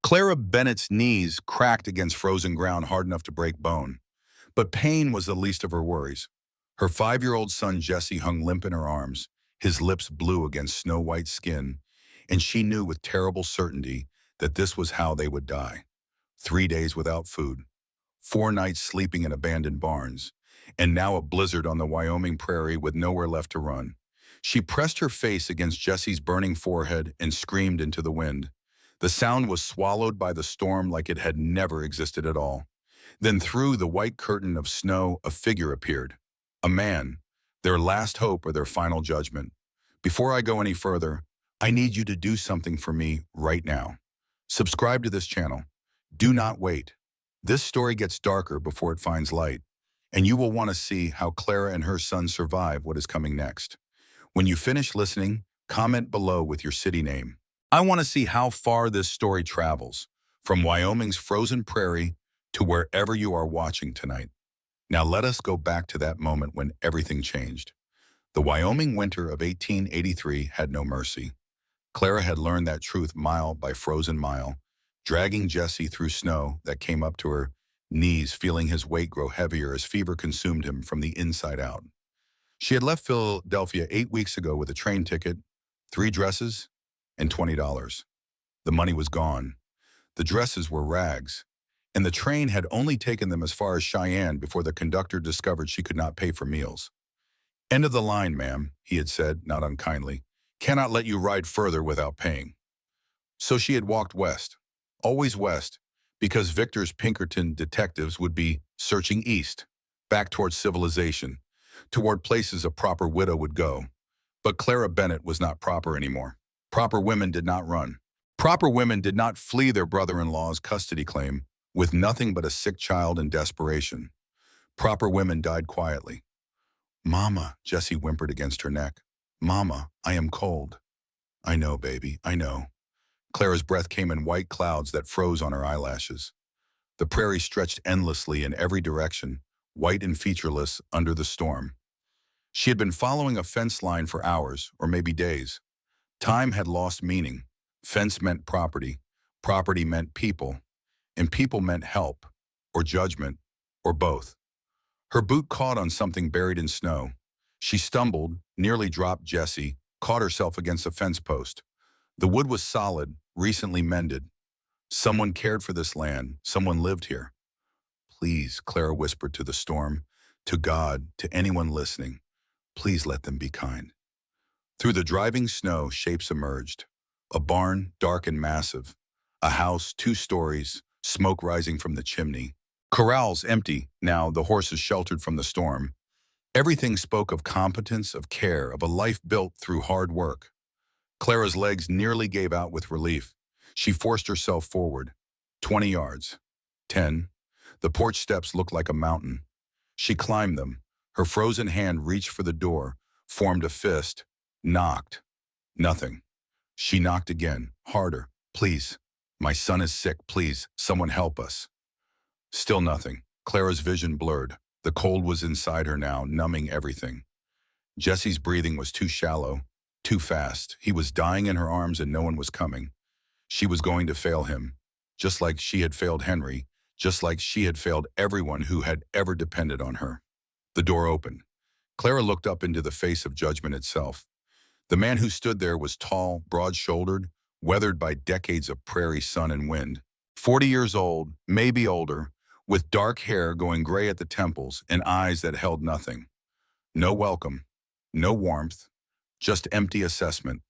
Clara Bennett's knees cracked against frozen ground hard enough to break bone, but pain was the least of her worries. Her 5-year-old son Jesse hung limp in her arms, his lips blue against snow-white skin, and she knew with terrible certainty that this was how they would die. 3 days without food, 4 nights sleeping in abandoned barns, and now a blizzard on the Wyoming prairie with nowhere left to run. She pressed her face against Jesse's burning forehead and screamed into the wind. The sound was swallowed by the storm like it had never existed at all. Then through the white curtain of snow, a figure appeared. A man, their last hope or their final judgment. Before I go any further, I need you to do something for me right now. Subscribe to this channel. Do not wait. This story gets darker before it finds light, and you will want to see how Clara and her son survive what is coming next. When you finish listening, comment below with your city name. I want to see how far this story travels, from Wyoming's frozen prairie to wherever you are watching tonight. Now let us go back to that moment when everything changed. The Wyoming winter of 1883 had no mercy. Clara had learned that truth mile by frozen mile, dragging Jesse through snow that came up to her knees, feeling his weight grow heavier as fever consumed him from the inside out. She had left Philadelphia 8 weeks ago with a train ticket, 3 dresses, and $20. The money was gone. The dresses were rags, and the train had only taken them as far as Cheyenne before the conductor discovered she could not pay for meals. "End of the line, ma'am," he had said, not unkindly. "Cannot let you ride further without paying." So she had walked west, always west, because Victor's Pinkerton detectives would be searching east, back towards civilization, toward places a proper widow would go. But Clara Bennett was not proper anymore. Proper women did not run. Proper women did not flee their brother-in-law's custody claim with nothing but a sick child and desperation. Proper women died quietly. "Mama," Jessie whimpered against her neck. "Mama, I am cold." "I know, baby, I know." Clara's breath came in white clouds that froze on her eyelashes. The prairie stretched endlessly in every direction, white and featureless under the storm. She had been following a fence line for hours, or maybe days. Time had lost meaning. Fence meant property. Property meant people. And people meant help, or judgment, or both. Her boot caught on something buried in snow. She stumbled, nearly dropped Jessie, caught herself against a fence post. The wood was solid, recently mended. Someone cared for this land. Someone lived here. "Please," Clara whispered to the storm, to God, to anyone listening, "please let them be kind." Through the driving snow, shapes emerged. A barn, dark and massive. A house, 2 stories, smoke rising from the chimney. Corrals empty, now, the horses sheltered from the storm. Everything spoke of competence, of care, of a life built through hard work. Clara's legs nearly gave out with relief. She forced herself forward. 20 yards. 10. The porch steps looked like a mountain. She climbed them. Her frozen hand reached for the door, formed a fist, knocked. Nothing. She knocked again, harder. "Please. My son is sick. Please, someone help us." Still nothing. Clara's vision blurred. The cold was inside her now, numbing everything. Jesse's breathing was too shallow, too fast. He was dying in her arms and no one was coming. She was going to fail him, just like she had failed Henry, just like she had failed everyone who had ever depended on her. The door opened. Clara looked up into the face of judgment itself. The man who stood there was tall, broad-shouldered, weathered by decades of prairie sun and wind. 40 years old, maybe older, with dark hair going gray at the temples and eyes that held nothing. No welcome, no warmth, just empty assessment.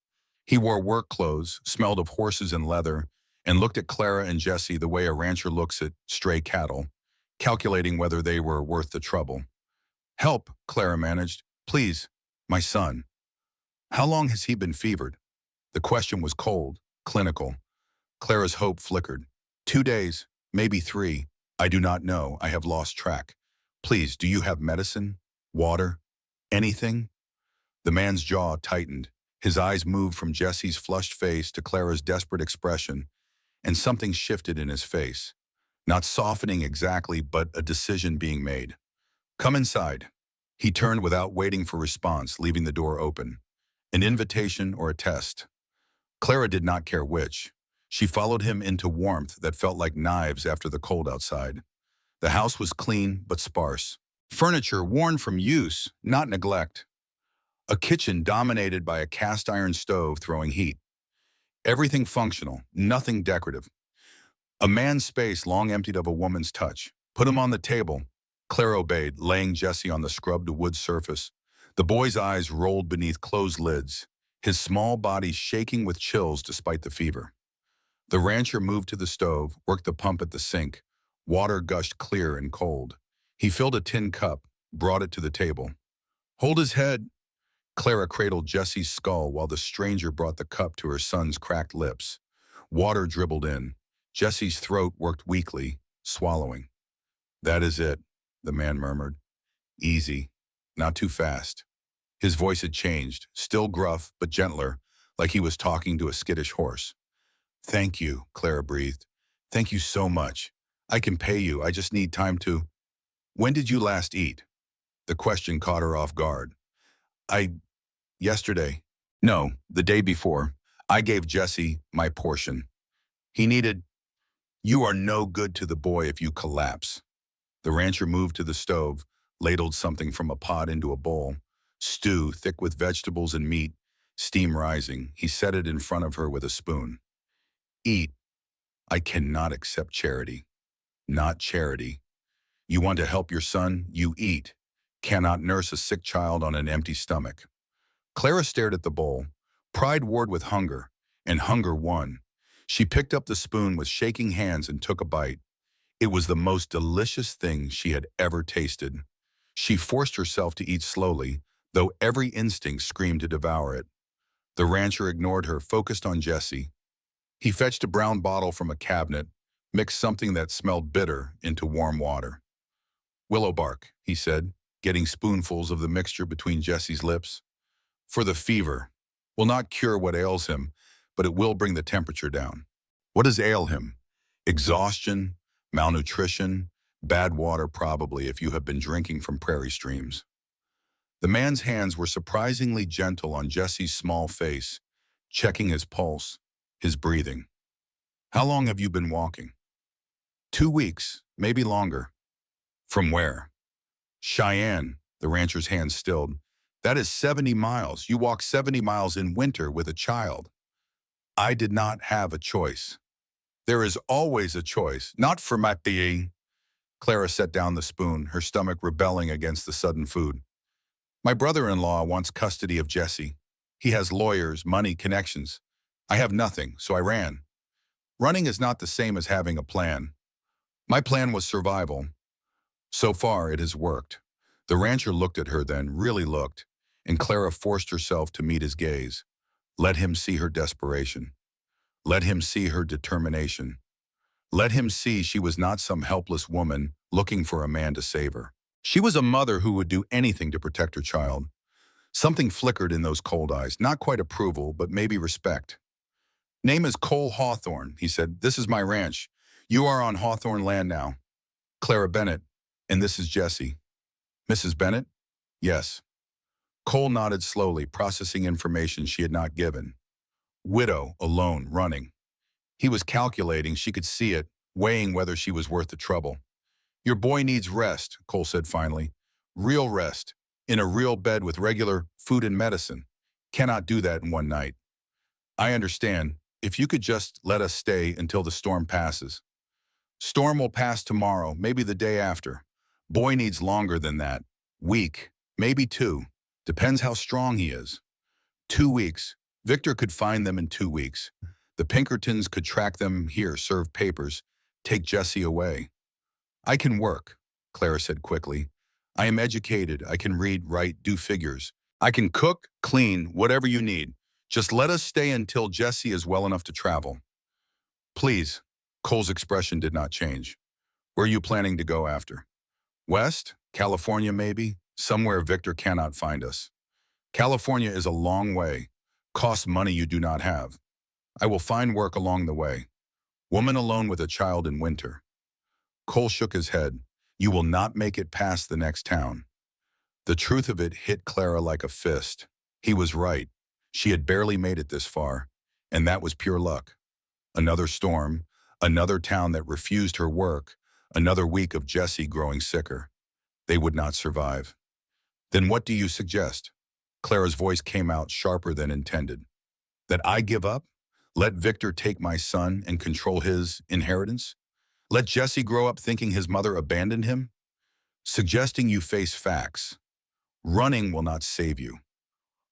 He wore work clothes, smelled of horses and leather, and looked at Clara and Jesse the way a rancher looks at stray cattle, calculating whether they were worth the trouble. "Help," Clara managed. "Please, my son." "How long has he been fevered?" The question was cold, clinical. Clara's hope flickered. 2 days, maybe 3. "I do not know. I have lost track. Please, do you have medicine? Water? Anything?" The man's jaw tightened. His eyes moved from Jesse's flushed face to Clara's desperate expression, and something shifted in his face. Not softening exactly, but a decision being made. "Come inside." He turned without waiting for response, leaving the door open. An invitation or a test? Clara did not care which. She followed him into warmth that felt like knives after the cold outside. The house was clean but sparse. Furniture worn from use, not neglect. A kitchen dominated by a cast iron stove throwing heat. Everything functional, nothing decorative. A man's space long emptied of a woman's touch. Put him on the table. Claire obeyed, laying Jesse on the scrubbed wood surface. The boy's eyes rolled beneath closed lids, his small body shaking with chills despite the fever. The rancher moved to the stove, worked the pump at the sink. Water gushed clear and cold. He filled a tin cup, brought it to the table. Hold his head. Clara cradled Jesse's skull while the stranger brought the cup to her son's cracked lips. Water dribbled in. Jesse's throat worked weakly, swallowing. That is it, the man murmured. Easy, not too fast. His voice had changed, still gruff but gentler, like he was talking to a skittish horse. Thank you, Clara breathed. Thank you so much. I can pay you, I just need time to… When did you last eat? The question caught her off guard. Yesterday. No, the day before. I gave Jesse my portion. He needed… You are no good to the boy if you collapse. The rancher moved to the stove, ladled something from a pot into a bowl. Stew, thick with vegetables and meat, steam rising. He set it in front of her with a spoon. Eat. I cannot accept charity. Not charity. You want to help your son? You eat. Cannot nurse a sick child on an empty stomach. Clara stared at the bowl. Pride warred with hunger, and hunger won. She picked up the spoon with shaking hands and took a bite. It was the most delicious thing she had ever tasted. She forced herself to eat slowly, though every instinct screamed to devour it. The rancher ignored her, focused on Jesse. He fetched a brown bottle from a cabinet, mixed something that smelled bitter into warm water. Willow bark, he said, getting spoonfuls of the mixture between Jesse's lips. For the fever. Will not cure what ails him, but it will bring the temperature down. What does ail him? Exhaustion, malnutrition, bad water probably if you have been drinking from prairie streams. The man's hands were surprisingly gentle on Jesse's small face, checking his pulse, his breathing. How long have you been walking? 2 weeks, maybe longer. From where? Cheyenne, the rancher's hands stilled. That is 70 miles. You walk 70 miles in winter with a child. I did not have a choice. There is always a choice, not for my being. Clara set down the spoon, her stomach rebelling against the sudden food. My brother-in-law wants custody of Jesse. He has lawyers, money, connections. I have nothing, so I ran. Running is not the same as having a plan. My plan was survival. So far, it has worked. The rancher looked at her then, really looked, and Clara forced herself to meet his gaze. Let him see her desperation. Let him see her determination. Let him see she was not some helpless woman looking for a man to save her. She was a mother who would do anything to protect her child. Something flickered in those cold eyes, not quite approval, but maybe respect. Name is Cole Hawthorne, he said. This is my ranch. You are on Hawthorne land now. Clara Bennett, and this is Jesse. Mrs. Bennett? Yes. Cole nodded slowly, processing information she had not given. Widow, alone, running. He was calculating, she could see it, weighing whether she was worth the trouble. Your boy needs rest, Cole said finally. Real rest, in a real bed with regular food and medicine. Cannot do that in one night. I understand. If you could just let us stay until the storm passes. Storm will pass tomorrow, maybe the day after. Boy needs longer than that. Week, maybe 2. Depends how strong he is. 2 weeks. Victor could find them in 2 weeks. The Pinkertons could track them here, serve papers, take Jesse away. I can work, Clara said quickly. I am educated. I can read, write, do figures. I can cook, clean, whatever you need. Just let us stay until Jesse is well enough to travel. Please. Cole's expression did not change. Where are you planning to go after? West? California maybe? Somewhere Victor cannot find us. California is a long way. Costs money you do not have. I will find work along the way. Woman alone with a child in winter. Cole shook his head. You will not make it past the next town. The truth of it hit Clara like a fist. He was right. She had barely made it this far, and that was pure luck. Another storm, another town that refused her work, another week of Jesse growing sicker. They would not survive. Then what do you suggest? Clara's voice came out sharper than intended. That I give up? Let Victor take my son and control his inheritance? Let Jesse grow up thinking his mother abandoned him? Suggesting you face facts. Running will not save you.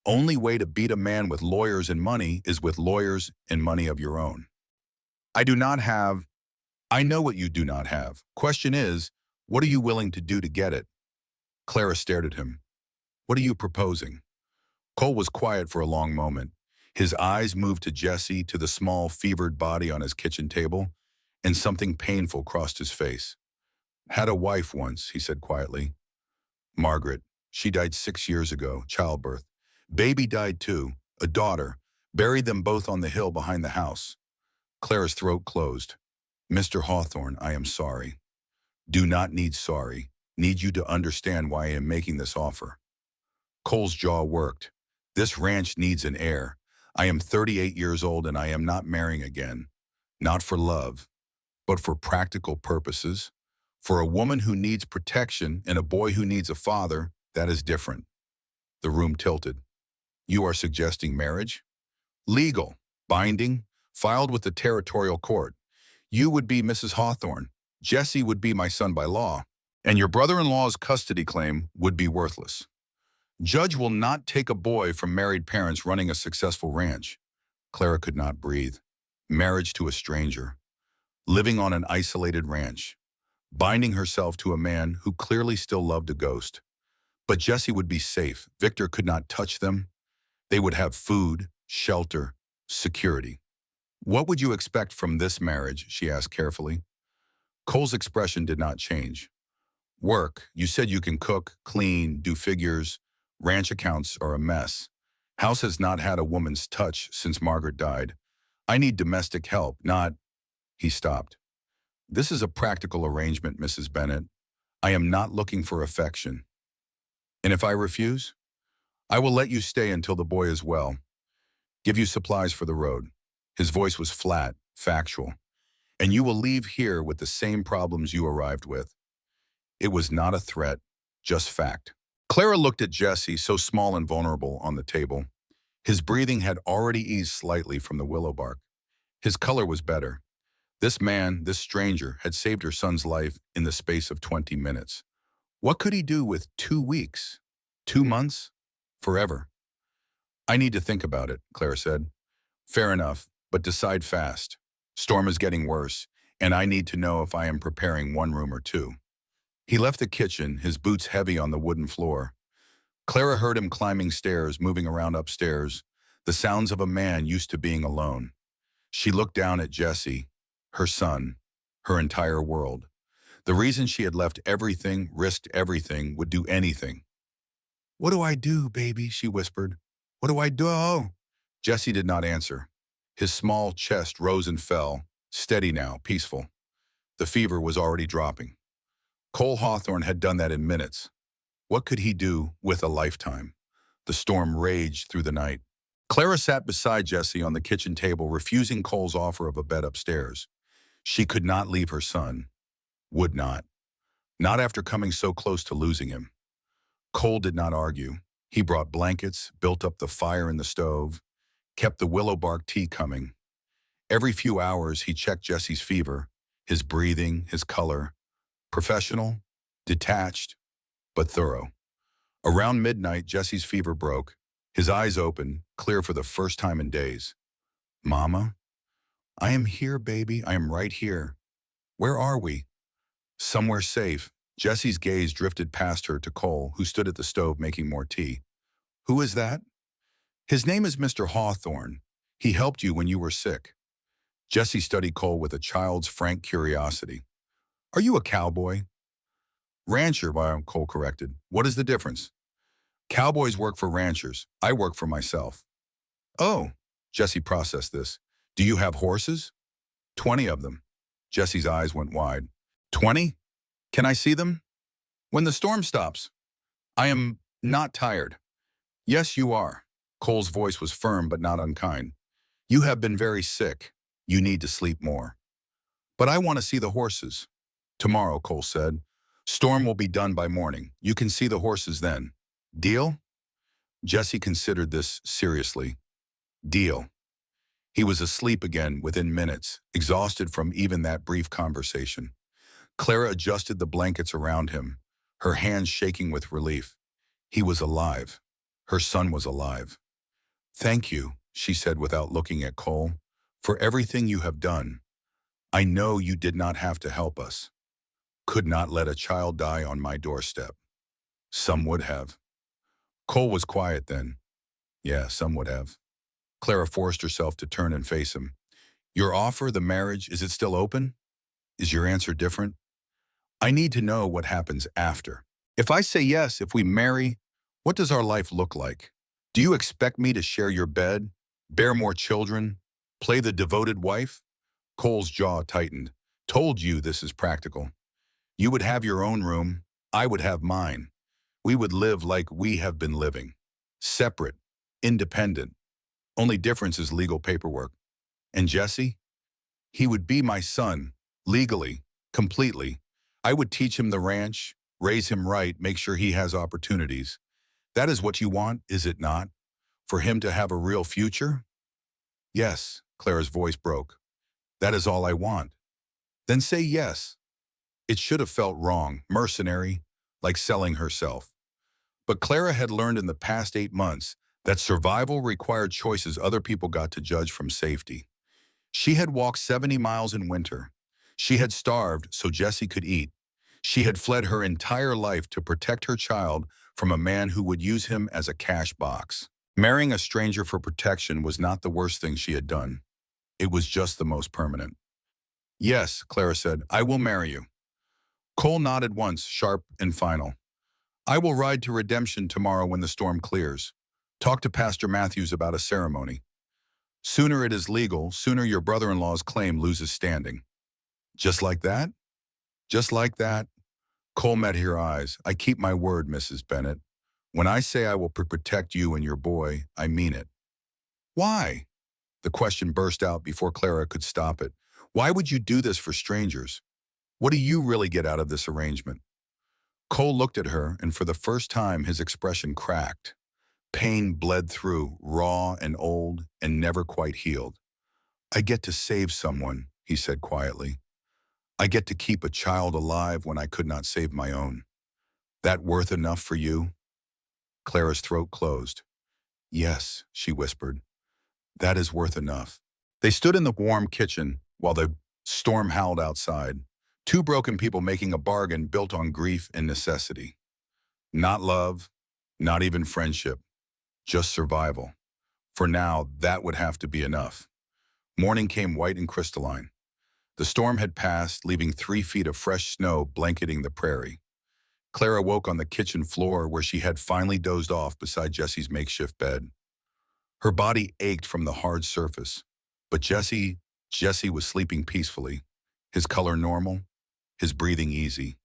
Only way to beat a man with lawyers and money is with lawyers and money of your own. I do not have. I know what you do not have. Question is, what are you willing to do to get it? Clara stared at him. What are you proposing? Cole was quiet for a long moment. His eyes moved to Jesse, to the small, fevered body on his kitchen table, and something painful crossed his face. Had a wife once, he said quietly. Margaret. She died 6 years ago, childbirth. Baby died too, a daughter. Buried them both on the hill behind the house. Clara's throat closed. Mr. Hawthorne, I am sorry. Do not need sorry. Need you to understand why I am making this offer. Cole's jaw worked. This ranch needs an heir. I am 38 years old and I am not marrying again. Not for love, but for practical purposes. For a woman who needs protection and a boy who needs a father, that is different. The room tilted. You are suggesting marriage? Legal, binding, filed with the territorial court. You would be Mrs. Hawthorne. Jesse would be my son by law. And your brother-in-law's custody claim would be worthless. Judge will not take a boy from married parents running a successful ranch. Clara could not breathe. Marriage to a stranger. Living on an isolated ranch. Binding herself to a man who clearly still loved a ghost. But Jesse would be safe. Victor could not touch them. They would have food, shelter, security. What would you expect from this marriage? She asked carefully. Cole's expression did not change. Work. You said you can cook, clean, do figures. Ranch accounts are a mess. House has not had a woman's touch since Margaret died. I need domestic help, not... He stopped. This is a practical arrangement, Mrs. Bennett. I am not looking for affection. And if I refuse? I will let you stay until the boy is well. Give you supplies for the road. His voice was flat, factual. And you will leave here with the same problems you arrived with. It was not a threat, just fact. Clara looked at Jesse, so small and vulnerable, on the table. His breathing had already eased slightly from the willow bark. His color was better. This man, this stranger, had saved her son's life in the space of 20 minutes. What could he do with 2 weeks? 2 months? Forever? I need to think about it, Clara said. Fair enough, but decide fast. Storm is getting worse, and I need to know if I am preparing 1 room or 2. He left the kitchen, his boots heavy on the wooden floor. Clara heard him climbing stairs, moving around upstairs, the sounds of a man used to being alone. She looked down at Jesse, her son, her entire world. The reason she had left everything, risked everything, would do anything. What do I do, baby? She whispered. What do I do? Oh. Jesse did not answer. His small chest rose and fell, steady now, peaceful. The fever was already dropping. Cole Hawthorne had done that in minutes. What could he do with a lifetime? The storm raged through the night. Clara sat beside Jesse on the kitchen table, refusing Cole's offer of a bed upstairs. She could not leave her son. Would not. Not after coming so close to losing him. Cole did not argue. He brought blankets, built up the fire in the stove, kept the willow bark tea coming. Every few hours, he checked Jesse's fever, his breathing, his color. Professional, detached, but thorough. Around midnight, Jesse's fever broke. His eyes opened, clear for the first time in days. Mama? I am here, baby. I am right here. Where are we? Somewhere safe. Jesse's gaze drifted past her to Cole, who stood at the stove making more tea. Who is that? His name is Mr. Hawthorne. He helped you when you were sick. Jesse studied Cole with a child's frank curiosity. Are you a cowboy? Rancher, Cole corrected. What is the difference? Cowboys work for ranchers. I work for myself. Oh, Jesse processed this. Do you have horses? 20 of them. Jesse's eyes went wide. 20? Can I see them? When the storm stops. I am not tired. Yes, you are. Cole's voice was firm but not unkind. You have been very sick. You need to sleep more. But I want to see the horses. Tomorrow, Cole said. Storm will be done by morning. You can see the horses then. Deal? Jesse considered this seriously. Deal. He was asleep again within minutes, exhausted from even that brief conversation. Clara adjusted the blankets around him, her hands shaking with relief. He was alive. Her son was alive. Thank you, she said without looking at Cole, for everything you have done. I know you did not have to help us. Could not let a child die on my doorstep. Some would have. Cole was quiet then. Yeah, some would have. Clara forced herself to turn and face him. Your offer, the marriage, is it still open? Is your answer different? I need to know what happens after. If I say yes, if we marry, what does our life look like? Do you expect me to share your bed, bear more children, play the devoted wife? Cole's jaw tightened. Told you this is practical. You would have your own room. I would have mine. We would live like we have been living. Separate, independent. Only difference is legal paperwork. And Jesse? He would be my son, legally, completely. I would teach him the ranch, raise him right, make sure he has opportunities. That is what you want, is it not? For him to have a real future? Yes, Clara's voice broke. That is all I want. Then say yes. It should have felt wrong, mercenary, like selling herself. But Clara had learned in the past 8 months that survival required choices other people got to judge from safety. She had walked 70 miles in winter. She had starved so Jesse could eat. She had fled her entire life to protect her child from a man who would use him as a cash box. Marrying a stranger for protection was not the worst thing she had done. It was just the most permanent. Yes, Clara said, I will marry you. Cole nodded once, sharp and final. I will ride to Redemption tomorrow when the storm clears. Talk to Pastor Matthews about a ceremony. Sooner it is legal, sooner your brother-in-law's claim loses standing. Just like that? Just like that? Cole met her eyes. I keep my word, Mrs. Bennett. When I say I will protect you and your boy, I mean it. Why? The question burst out before Clara could stop it. Why would you do this for strangers? What do you really get out of this arrangement? Cole looked at her, and for the first time his expression cracked. Pain bled through, raw and old, and never quite healed. I get to save someone, he said quietly. I get to keep a child alive when I could not save my own. That worth enough for you? Clara's throat closed. Yes, she whispered. That is worth enough. They stood in the warm kitchen while the storm howled outside. Two broken people making a bargain built on grief and necessity. Not love, not even friendship, just survival. For now, that would have to be enough. Morning came white and crystalline. The storm had passed, leaving 3 feet of fresh snow blanketing the prairie. Clara woke on the kitchen floor where she had finally dozed off beside Jesse's makeshift bed. Her body ached from the hard surface, but Jesse was sleeping peacefully, his color normal, his breathing easy.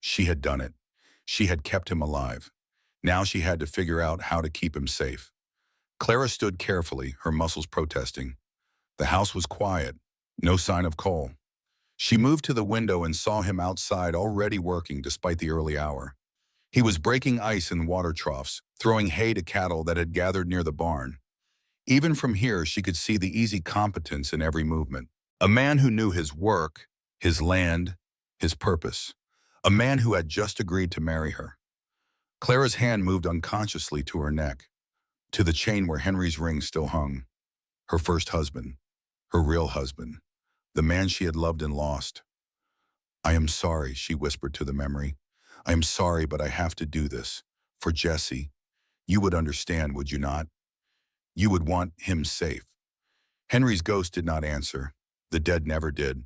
She had done it. She had kept him alive. Now she had to figure out how to keep him safe. Clara stood carefully, her muscles protesting. The house was quiet, no sign of Cole. She moved to the window and saw him outside already working despite the early hour. He was breaking ice in water troughs, throwing hay to cattle that had gathered near the barn. Even from here, she could see the easy competence in every movement. A man who knew his work, his land, his purpose. A man who had just agreed to marry her. Clara's hand moved unconsciously to her neck, to the chain where Henry's ring still hung. Her first husband, her real husband, the man she had loved and lost. I am sorry, she whispered to the memory. I am sorry, but I have to do this. For Jesse. You would understand, would you not? You would want him safe. Henry's ghost did not answer. The dead never did.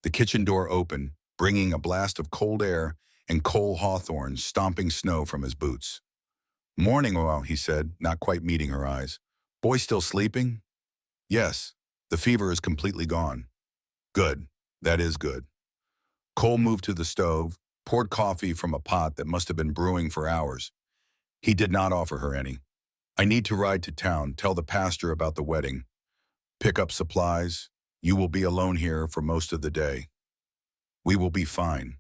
The kitchen door opened, bringing a blast of cold air and Cole Hawthorne stomping snow from his boots. Morning, well, he said, not quite meeting her eyes. Boy still sleeping? Yes. The fever is completely gone. Good. That is good. Cole moved to the stove, poured coffee from a pot that must have been brewing for hours. He did not offer her any. I need to ride to town, tell the pastor about the wedding. Pick up supplies. You will be alone here for most of the day. We will be fine.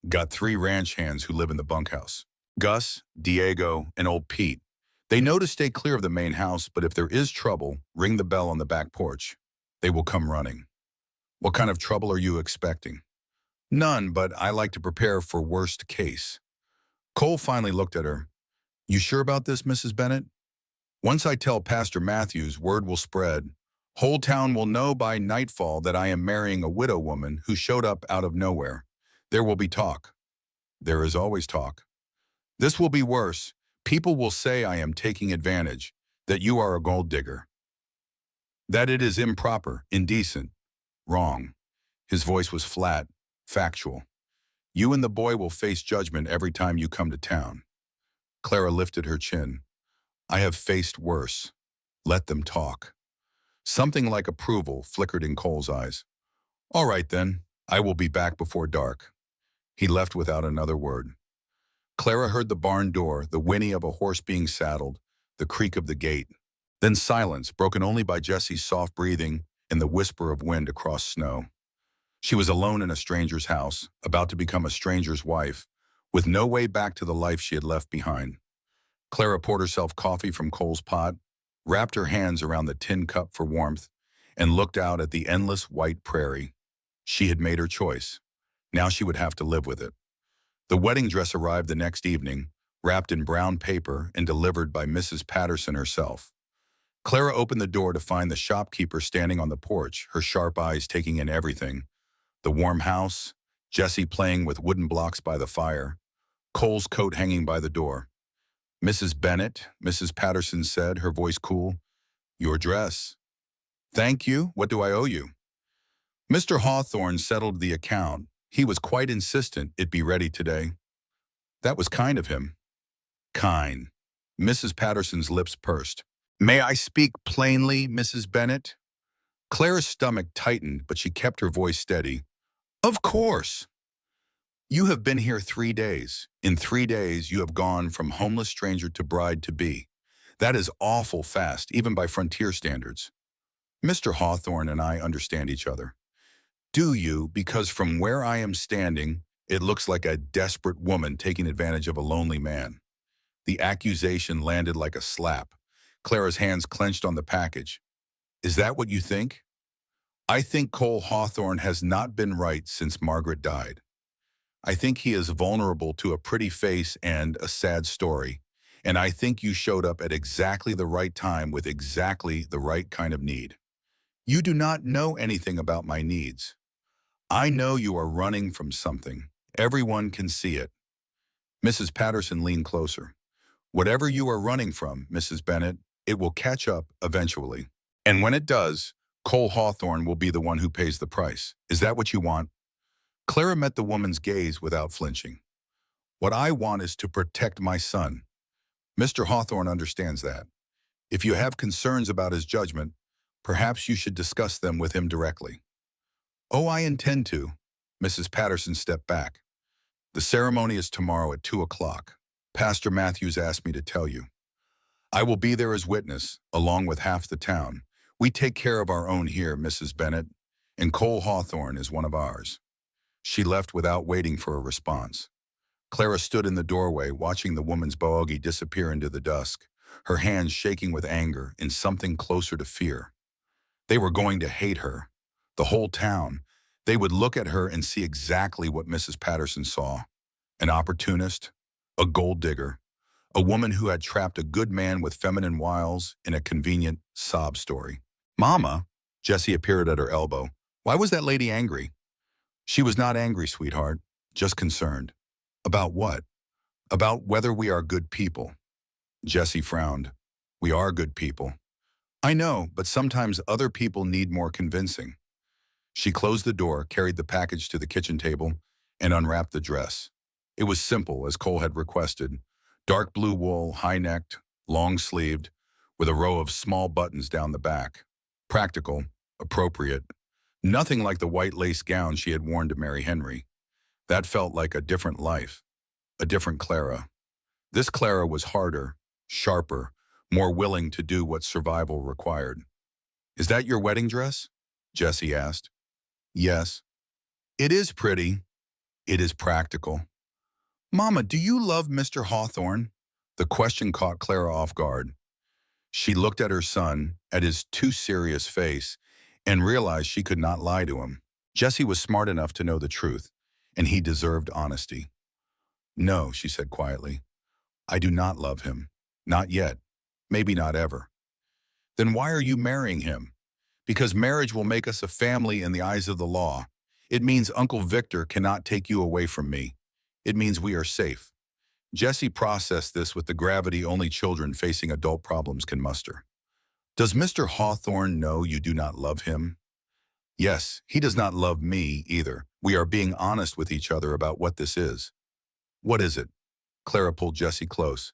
Got 3 ranch hands who live in the bunkhouse. Gus, Diego, and old Pete. They know to stay clear of the main house, but if there is trouble, ring the bell on the back porch. They will come running. What kind of trouble are you expecting? None, but I like to prepare for worst case. Cole finally looked at her. You sure about this, Mrs. Bennett? Once I tell Pastor Matthews, word will spread. Whole town will know by nightfall that I am marrying a widow woman who showed up out of nowhere. There will be talk. There is always talk. This will be worse. People will say I am taking advantage, that you are a gold digger, that it is improper, indecent, wrong. His voice was flat, factual. You and the boy will face judgment every time you come to town. Clara lifted her chin. I have faced worse. Let them talk. Something like approval flickered in Cole's eyes. All right then, I will be back before dark. He left without another word. Clara heard the barn door, the whinny of a horse being saddled, the creak of the gate. Then silence, broken only by Jesse's soft breathing and the whisper of wind across snow. She was alone in a stranger's house, about to become a stranger's wife, with no way back to the life she had left behind. Clara poured herself coffee from Cole's pot, wrapped her hands around the tin cup for warmth, and looked out at the endless white prairie. She had made her choice. Now she would have to live with it. The wedding dress arrived the next evening, wrapped in brown paper and delivered by Mrs. Patterson herself. Clara opened the door to find the shopkeeper standing on the porch, her sharp eyes taking in everything. The warm house, Jesse playing with wooden blocks by the fire, Cole's coat hanging by the door. Mrs. Bennett, Mrs. Patterson said, her voice cool. Your dress. Thank you. What do I owe you? Mr. Hawthorne settled the account. He was quite insistent it be ready today. That was kind of him. Kind. Mrs. Patterson's lips pursed. May I speak plainly, Mrs. Bennett? Clara's stomach tightened, but she kept her voice steady. Of course. You have been here 3 days. In 3 days, you have gone from homeless stranger to bride-to-be. That is awful fast, even by frontier standards. Mr. Hawthorne and I understand each other. Do you? Because from where I am standing, it looks like a desperate woman taking advantage of a lonely man. The accusation landed like a slap. Clara's hands clenched on the package. Is that what you think? I think Cole Hawthorne has not been right since Margaret died. I think he is vulnerable to a pretty face and a sad story, and I think you showed up at exactly the right time with exactly the right kind of need. You do not know anything about my needs. I know you are running from something. Everyone can see it. Mrs. Patterson leaned closer. Whatever you are running from, Mrs. Bennett, it will catch up eventually. And when it does, Cole Hawthorne will be the one who pays the price. Is that what you want? Clara met the woman's gaze without flinching. What I want is to protect my son. Mr. Hawthorne understands that. If you have concerns about his judgment, perhaps you should discuss them with him directly. Oh, I intend to. Mrs. Patterson stepped back. The ceremony is tomorrow at 2 o'clock. Pastor Matthews asked me to tell you. I will be there as witness, along with half the town. We take care of our own here, Mrs. Bennett, and Cole Hawthorne is one of ours. She left without waiting for a response. Clara stood in the doorway, watching the woman's bogie disappear into the dusk, her hands shaking with anger and something closer to fear. They were going to hate her. The whole town. They would look at her and see exactly what Mrs. Patterson saw. An opportunist, a gold digger, a woman who had trapped a good man with feminine wiles in a convenient sob story. Mama, Jessie appeared at her elbow. Why was that lady angry? She was not angry, sweetheart, just concerned. About what? About whether we are good people. Jessie frowned. We are good people. I know, but sometimes other people need more convincing. She closed the door, carried the package to the kitchen table, and unwrapped the dress. It was simple, as Cole had requested. Dark blue wool, high-necked, long-sleeved, with a row of small buttons down the back. Practical, appropriate. Nothing like the white lace gown she had worn to marry Henry. That felt like a different life, a different Clara. This Clara was harder, sharper, more willing to do what survival required. Is that your wedding dress? Jesse asked. Yes. It is pretty. It is practical. Mama, do you love Mr. Hawthorne? The question caught Clara off guard. She looked at her son, at his too serious face, and realized she could not lie to him. Jesse was smart enough to know the truth, and he deserved honesty. No, she said quietly. I do not love him. Not yet. Maybe not ever. Then why are you marrying him? Because marriage will make us a family in the eyes of the law. It means Uncle Victor cannot take you away from me. It means we are safe. Jesse processed this with the gravity only children facing adult problems can muster. Does Mr. Hawthorne know you do not love him? Yes, he does not love me either. We are being honest with each other about what this is. What is it? Clara pulled Jesse close.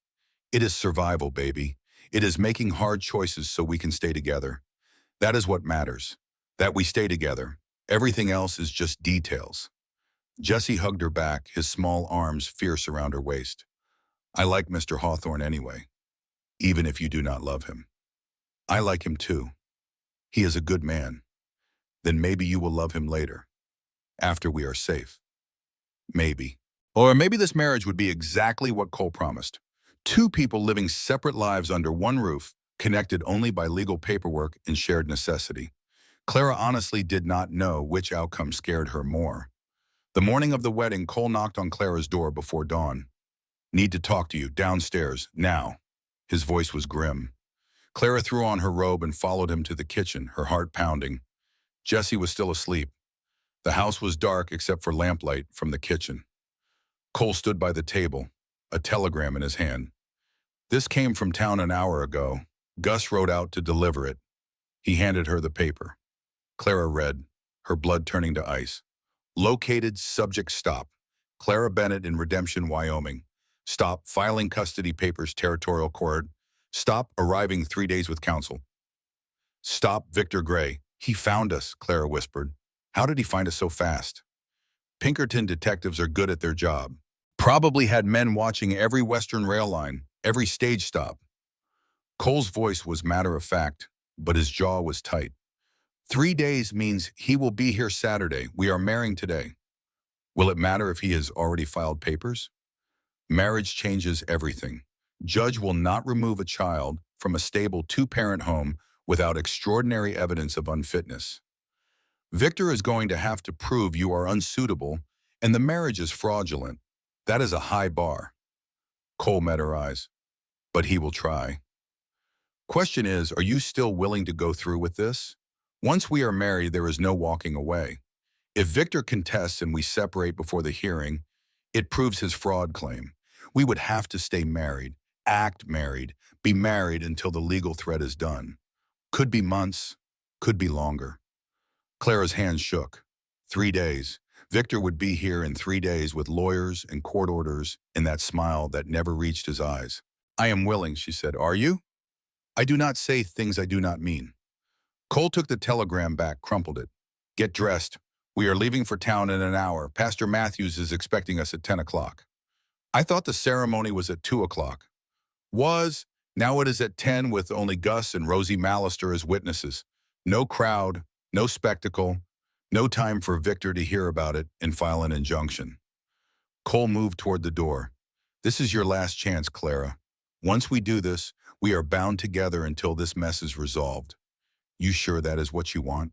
It is survival, baby. It is making hard choices so we can stay together. That is what matters. That we stay together. Everything else is just details. Jesse hugged her back, his small arms fierce around her waist. I like Mr. Hawthorne anyway, even if you do not love him. I like him too. He is a good man. Then maybe you will love him later, after we are safe. Maybe. Or maybe this marriage would be exactly what Cole promised. Two people living separate lives under one roof, connected only by legal paperwork and shared necessity. Clara honestly did not know which outcome scared her more. The morning of the wedding, Cole knocked on Clara's door before dawn. Need to talk to you, downstairs, now. His voice was grim. Clara threw on her robe and followed him to the kitchen, her heart pounding. Jesse was still asleep. The house was dark except for lamplight from the kitchen. Cole stood by the table, a telegram in his hand. This came from town an hour ago. Gus rode out to deliver it. He handed her the paper. Clara read, her blood turning to ice. Located, subject stop. Clara Bennett in Redemption, Wyoming. Stop filing custody papers, territorial court. Stop arriving 3 days with counsel. Stop Victor Gray. He found us, Clara whispered. How did he find us so fast? Pinkerton detectives are good at their job. Probably had men watching every Western rail line, every stage stop. Cole's voice was matter-of-fact, but his jaw was tight. 3 days means he will be here Saturday. We are marrying today. Will it matter if he has already filed papers? Marriage changes everything. Judge will not remove a child from a stable two-parent home without extraordinary evidence of unfitness. Victor is going to have to prove you are unsuitable and the marriage is fraudulent. That is a high bar. Cole met her eyes. But he will try. Question is, are you still willing to go through with this? Once we are married, there is no walking away. If Victor contests and we separate before the hearing, it proves his fraud claim. We would have to stay married, act married, be married until the legal threat is done. Could be months, could be longer. Clara's hands shook. 3 days. Victor would be here in 3 days with lawyers and court orders and that smile that never reached his eyes. I am willing, she said. Are you? I do not say things I do not mean. Cole took the telegram back, crumpled it. Get dressed. We are leaving for town in an hour. Pastor Matthews is expecting us at 10 o'clock. I thought the ceremony was at 2 o'clock. Was. Now it is at 10 with only Gus and Rosie Mallister as witnesses. No crowd, no spectacle, no time for Victor to hear about it and file an injunction. Cole moved toward the door. This is your last chance, Clara. Once we do this, we are bound together until this mess is resolved. You sure that is what you want?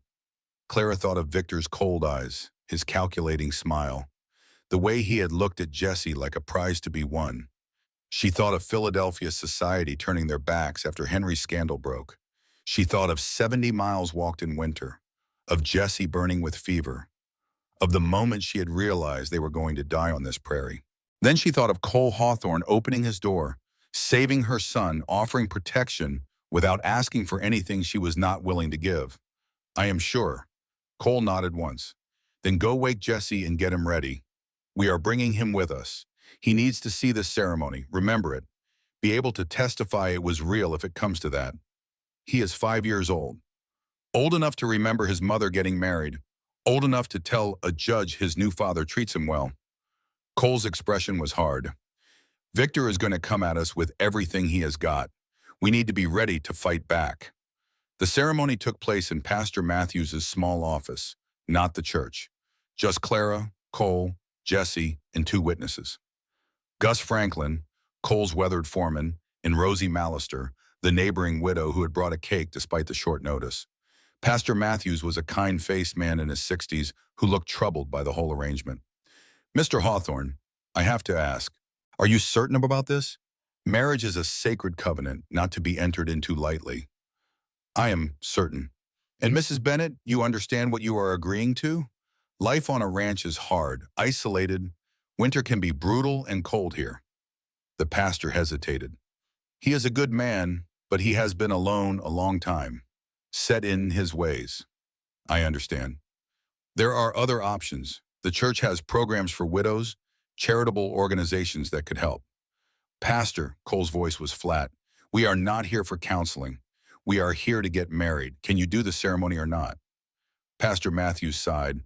Clara thought of Victor's cold eyes, his calculating smile, the way he had looked at Jesse like a prize to be won. She thought of Philadelphia society turning their backs after Henry's scandal broke. She thought of 70 miles walked in winter, of Jesse burning with fever, of the moment she had realized they were going to die on this prairie. Then she thought of Cole Hawthorne opening his door, saving her son, offering protection without asking for anything she was not willing to give. I am sure. Cole nodded once. Then go wake Jesse and get him ready. We are bringing him with us. He needs to see this ceremony, remember it, be able to testify it was real if it comes to that. He is 5 years old enough to remember his mother getting married, old enough to tell a judge his new father treats him well. Cole's expression was hard. Victor is going to come at us with everything he has got. We need to be ready to fight back. The ceremony took place in Pastor Matthews's small office, not the church. Just Clara, Cole, Jesse, and two witnesses. Gus Franklin, Cole's weathered foreman, and Rosie Mallister, the neighboring widow who had brought a cake despite the short notice. Pastor Matthews was a kind-faced man in his 60s who looked troubled by the whole arrangement. Mr. Hawthorne, I have to ask, are you certain about this? Marriage is a sacred covenant not to be entered into lightly. I am certain. And Mrs. Bennett, you understand what you are agreeing to? Life on a ranch is hard, isolated. Winter can be brutal and cold here. The pastor hesitated. He is a good man, but he has been alone a long time, set in his ways. I understand. There are other options. The church has programs for widows, charitable organizations that could help. Pastor, Cole's voice was flat, we are not here for counseling. We are here to get married. Can you do the ceremony or not? Pastor Matthews sighed.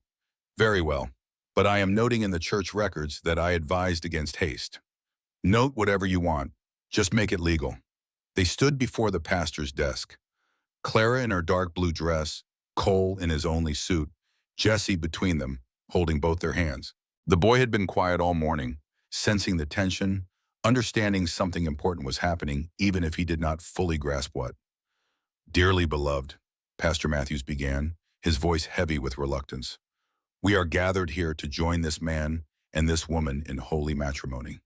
Very well, but I am noting in the church records that I advised against haste. Note whatever you want. Just make it legal. They stood before the pastor's desk. Clara in her dark blue dress, Cole in his only suit, Jesse between them, holding both their hands. The boy had been quiet all morning, sensing the tension, understanding something important was happening, even if he did not fully grasp what. Dearly beloved, Pastor Matthews began, his voice heavy with reluctance. We are gathered here to join this man and this woman in holy matrimony.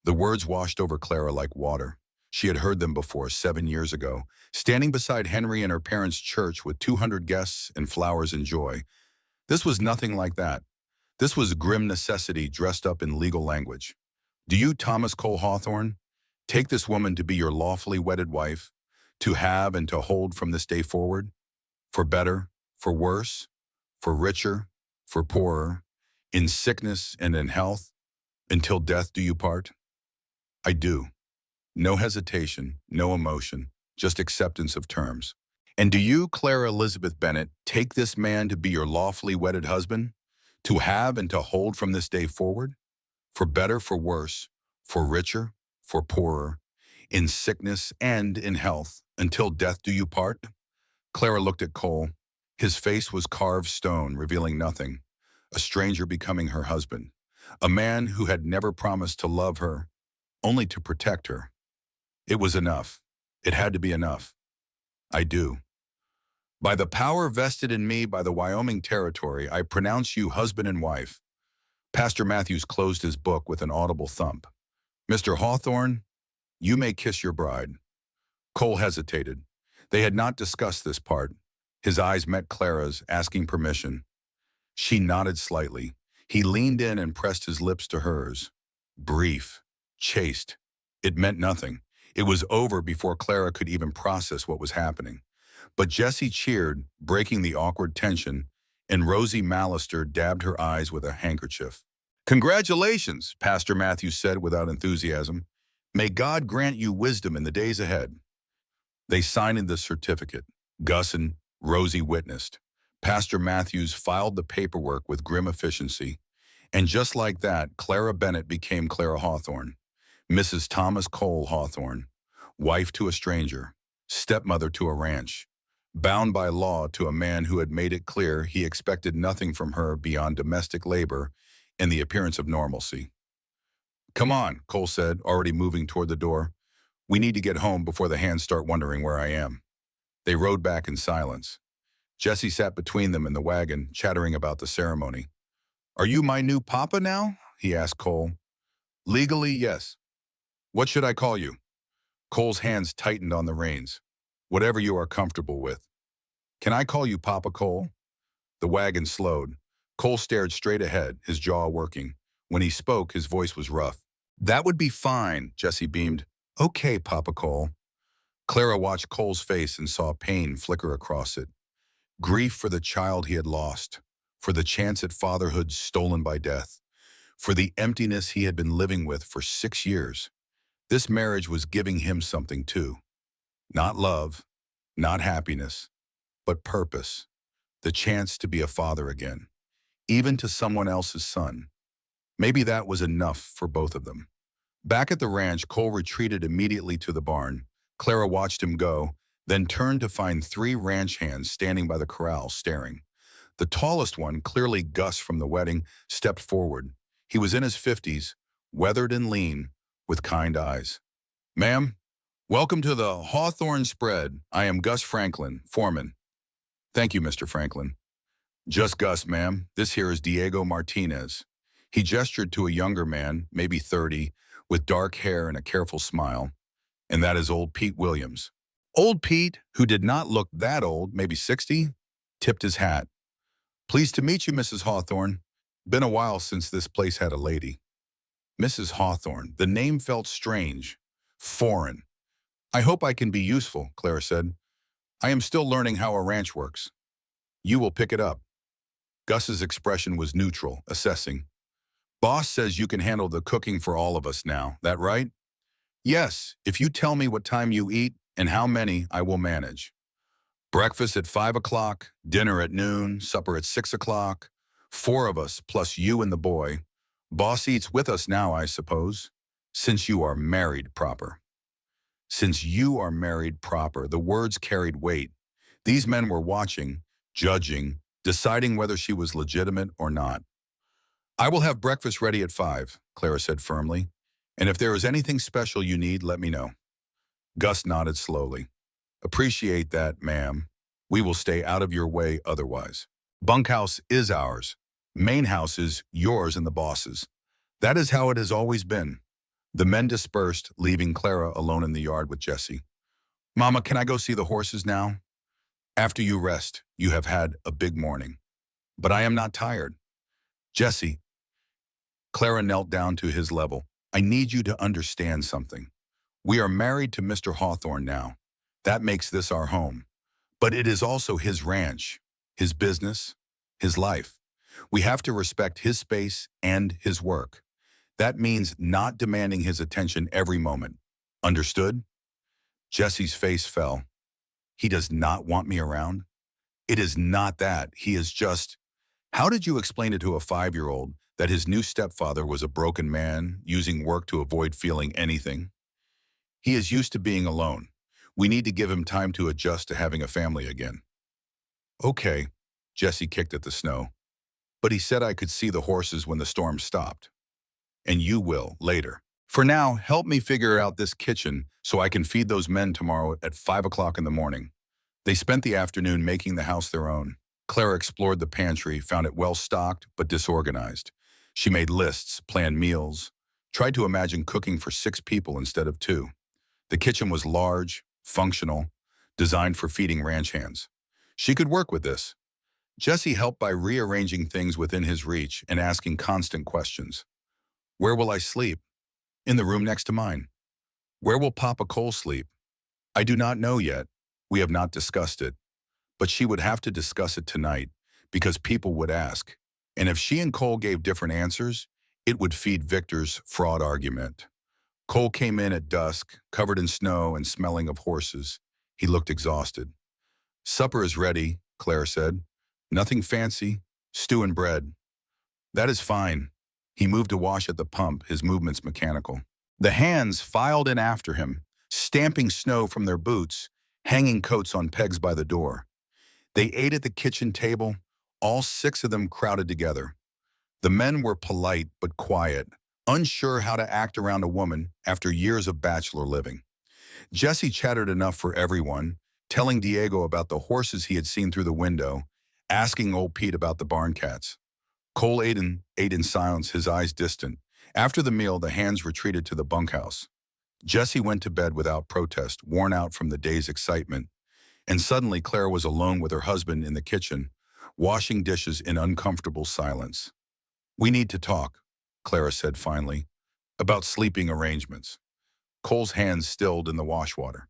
The words washed over Clara like water. She had heard them before 7 years ago, standing beside Henry in her parents' church with 200 guests and flowers and joy. This was nothing like that. This was grim necessity dressed up in legal language. Do you, Thomas Cole Hawthorne, take this woman to be your lawfully wedded wife, to have and to hold from this day forward, for better, for worse, for richer, for poorer, in sickness and in health, until death do you part? I do. No hesitation, no emotion, just acceptance of terms. And do you, Clara Elizabeth Bennett, take this man to be your lawfully wedded husband, to have and to hold from this day forward, for better, for worse, for richer, for poorer, in sickness and in health, until death do you part? Clara looked at Cole. His face was carved stone, revealing nothing. A stranger becoming her husband. A man who had never promised to love her, only to protect her. It was enough. It had to be enough. I do. By the power vested in me by the Wyoming Territory, I pronounce you husband and wife. Pastor Matthews closed his book with an audible thump. Mr. Hawthorne, you may kiss your bride. Cole hesitated. They had not discussed this part. His eyes met Clara's, asking permission. She nodded slightly. He leaned in and pressed his lips to hers. Brief, chaste. It meant nothing. It was over before Clara could even process what was happening. But Jesse cheered, breaking the awkward tension, and Rosie Mallister dabbed her eyes with a handkerchief. Congratulations, Pastor Matthews said without enthusiasm. May God grant you wisdom in the days ahead. They signed the certificate. Gus and Rosie witnessed. Pastor Matthews filed the paperwork with grim efficiency. And just like that, Clara Bennett became Clara Hawthorne, Mrs. Thomas Cole Hawthorne, wife to a stranger, stepmother to a ranch, bound by law to a man who had made it clear he expected nothing from her beyond domestic labor and the appearance of normalcy. Come on, Cole said, already moving toward the door. We need to get home before the hands start wondering where I am. They rode back in silence. Jesse sat between them in the wagon, chattering about the ceremony. Are you my new papa now? He asked Cole. Legally, yes. What should I call you? Cole's hands tightened on the reins. Whatever you are comfortable with. Can I call you Papa Cole? The wagon slowed. Cole stared straight ahead, his jaw working. When he spoke, his voice was rough. That would be fine, Jesse beamed. Okay, Papa Cole. Clara watched Cole's face and saw pain flicker across it. Grief for the child he had lost, for the chance at fatherhood stolen by death, for the emptiness he had been living with for 6 years. This marriage was giving him something too. Not love, not happiness, but purpose, the chance to be a father again, even to someone else's son. Maybe that was enough for both of them. Back at the ranch, Cole retreated immediately to the barn. Clara watched him go, then turned to find three ranch hands standing by the corral staring. The tallest one, clearly Gus from the wedding, stepped forward. He was in his 50s, weathered and lean, with kind eyes. "Ma'am, welcome to the Hawthorne Spread. I am Gus Franklin, foreman." "Thank you, Mr. Franklin." "Just Gus, ma'am. This here is Diego Martinez." He gestured to a younger man, maybe 30, with dark hair and a careful smile. "And that is old Pete Williams." Old Pete, who did not look that old, maybe 60, tipped his hat. "Pleased to meet you, Mrs. Hawthorne. Been a while since this place had a lady." Mrs. Hawthorne. The name felt strange, foreign. "I hope I can be useful," Clara said. "I am still learning how a ranch works." "You will pick it up." Gus's expression was neutral, assessing. "Boss says you can handle the cooking for all of us now, that right?" "Yes, if you tell me what time you eat and how many, I will manage." "Breakfast at 5 o'clock, dinner at noon, supper at 6 o'clock. 4 of us, plus you and the boy. Boss eats with us now, I suppose, since you are married proper." Since you are married proper, the words carried weight. These men were watching, judging, deciding whether she was legitimate or not. "I will have breakfast ready at 5, Clara said firmly. "And if there is anything special you need, let me know." Gus nodded slowly. "Appreciate that, ma'am. We will stay out of your way otherwise. Bunkhouse is ours. Main house is yours and the boss's. That is how it has always been." The men dispersed, leaving Clara alone in the yard with Jesse. "Mama, can I go see the horses now?" "After you rest. You have had a big morning." "But I am not tired." "Jesse." Clara knelt down to his level. "I need you to understand something. We are married to Mr. Hawthorne now. That makes this our home. But it is also his ranch, his business, his life. We have to respect his space and his work. That means not demanding his attention every moment. Understood?" Jesse's face fell. "He does not want me around?" "It is not that. He is just—" "How did you explain it to a 5-year-old that his new stepfather was a broken man, using work to avoid feeling anything?" "He is used to being alone. We need to give him time to adjust to having a family again." "Okay." Jesse kicked at the snow. "But he said I could see the horses when the storm stopped." "And you will, later. For now, help me figure out this kitchen so I can feed those men tomorrow at 5 o'clock in the morning." They spent the afternoon making the house their own. Clara explored the pantry, found it well-stocked but disorganized. She made lists, planned meals, tried to imagine cooking for 6 people instead of 2. The kitchen was large, functional, designed for feeding ranch hands. She could work with this. Jesse helped by rearranging things within his reach and asking constant questions. "Where will I sleep?" "In the room next to mine." "Where will Papa Cole sleep?" "I do not know yet. We have not discussed it." But she would have to discuss it tonight, because people would ask. And if she and Cole gave different answers, it would feed Victor's fraud argument. Cole came in at dusk, covered in snow and smelling of horses. He looked exhausted. "Supper is ready," Claire said. "Nothing fancy, stew and bread." "That is fine." He moved to wash at the pump, his movements mechanical. The hands filed in after him, stamping snow from their boots, hanging coats on pegs by the door. They ate at the kitchen table, all 6 of them crowded together. The men were polite but quiet, unsure how to act around a woman after years of bachelor living. Jesse chattered enough for everyone, telling Diego about the horses he had seen through the window, asking old Pete about the barn cats. Cole ate in silence, his eyes distant. After the meal, the hands retreated to the bunkhouse. Jesse went to bed without protest, worn out from the day's excitement. And suddenly Claire was alone with her husband in the kitchen, washing dishes in uncomfortable silence. "We need to talk," Clara said finally, "about sleeping arrangements." Cole's hands stilled in the wash water.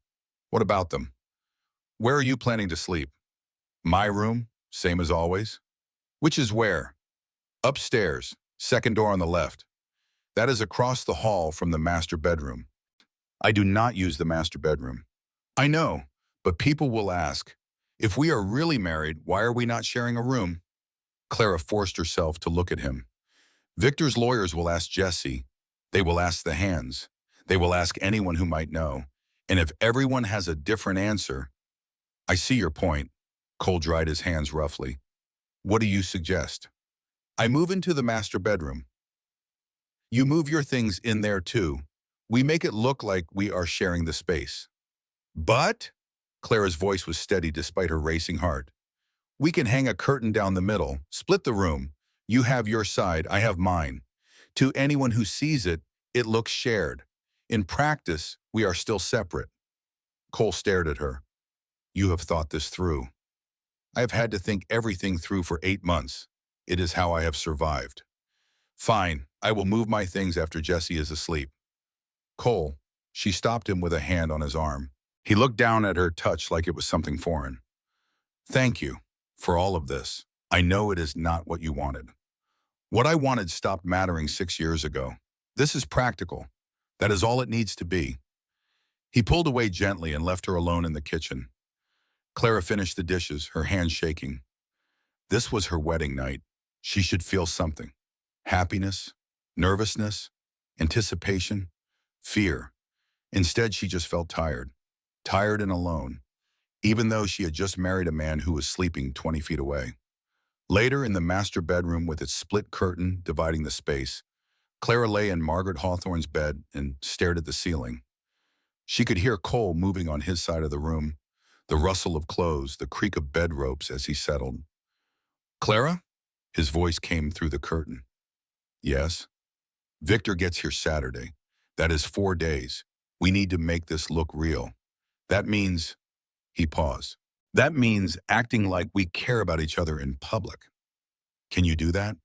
"What about them?" "Where are you planning to sleep?" "My room, same as always." "Which is where?" "Upstairs, second door on the left. That is across the hall from the master bedroom." "I do not use the master bedroom." "I know, but people will ask, if we are really married, why are we not sharing a room?" Clara forced herself to look at him. "Victor's lawyers will ask Jesse. They will ask the hands. They will ask anyone who might know. And if everyone has a different answer, I see your point. Cole dried his hands roughly. What do you suggest? I move into the master bedroom. You move your things in there too. We make it look like we are sharing the space. But, Clara's voice was steady despite her racing heart, we can hang a curtain down the middle, split the room. You have your side, I have mine. To anyone who sees it, it looks shared. In practice, we are still separate. Cole stared at her. You have thought this through. I have had to think everything through for 8 months. It is how I have survived. Fine, I will move my things after Jesse is asleep. Cole, she stopped him with a hand on his arm. He looked down at her touch like it was something foreign. Thank you for all of this. I know it is not what you wanted. What I wanted stopped mattering 6 years ago. This is practical. That is all it needs to be. He pulled away gently and left her alone in the kitchen. Clara finished the dishes, her hands shaking. This was her wedding night. She should feel something. Happiness, nervousness, anticipation, fear. Instead, she just felt tired. Tired and alone, even though she had just married a man who was sleeping 20 feet away. Later, in the master bedroom with its split curtain dividing the space, Clara lay in Margaret Hawthorne's bed and stared at the ceiling. She could hear Cole moving on his side of the room, the rustle of clothes, the creak of bed ropes as he settled. Clara? His voice came through the curtain. Yes. Victor gets here Saturday. That is 4 days. We need to make this look real. That means, he paused. That means acting like we care about each other in public. Can you do that?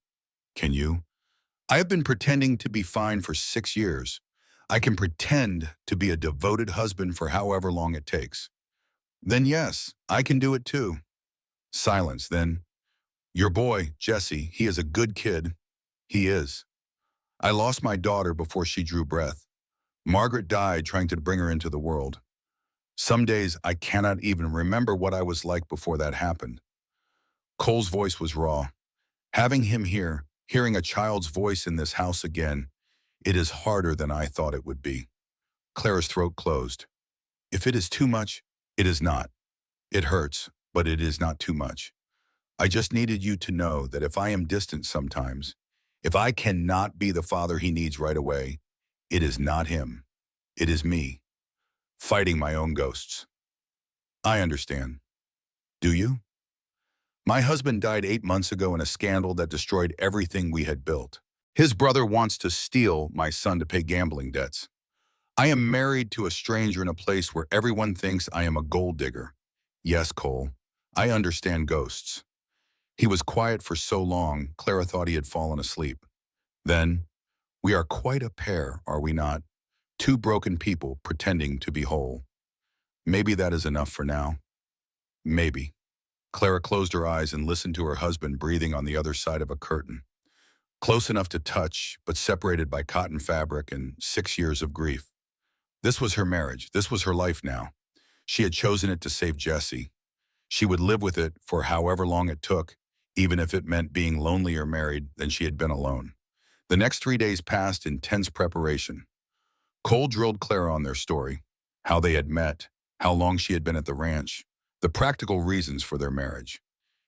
Can you? I have been pretending to be fine for 6 years. I can pretend to be a devoted husband for however long it takes. Then yes, I can do it too. Silence, then. Your boy, Jesse, he is a good kid. He is. I lost my daughter before she drew breath. Margaret died trying to bring her into the world. Some days I cannot even remember what I was like before that happened. Cole's voice was raw. Having him here, hearing a child's voice in this house again, it is harder than I thought it would be. Clara's throat closed. If it is too much, it is not. It hurts, but it is not too much. I just needed you to know that if I am distant sometimes, if I cannot be the father he needs right away, it is not him. It is me, fighting my own ghosts. I understand. Do you? My husband died 8 months ago in a scandal that destroyed everything we had built. His brother wants to steal my son to pay gambling debts. I am married to a stranger in a place where everyone thinks I am a gold digger. Yes, Cole, I understand ghosts. He was quiet for so long, Clara thought he had fallen asleep. Then, we are quite a pair, are we not? Two broken people pretending to be whole. Maybe that is enough for now. Maybe. Clara closed her eyes and listened to her husband breathing on the other side of a curtain. Close enough to touch, but separated by cotton fabric and 6 years of grief. This was her marriage. This was her life now. She had chosen it to save Jesse. She would live with it for however long it took, even if it meant being lonelier married than she had been alone. The next 3 days passed in tense preparation. Cole drilled Clara on their story, how they had met, how long she had been at the ranch, the practical reasons for their marriage.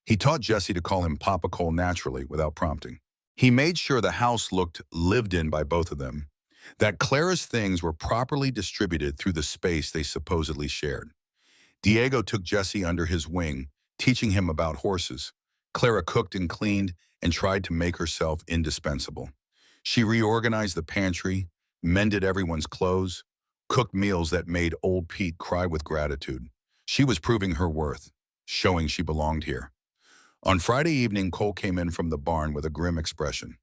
He taught Jesse to call him Papa Cole naturally without prompting. He made sure the house looked lived in by both of them, that Clara's things were properly distributed through the space they supposedly shared. Diego took Jesse under his wing, teaching him about horses. Clara cooked and cleaned and tried to make herself indispensable. She reorganized the pantry, mended everyone's clothes, cooked meals that made old Pete cry with gratitude. She was proving her worth, showing she belonged here. On Friday evening, Cole came in from the barn with a grim expression.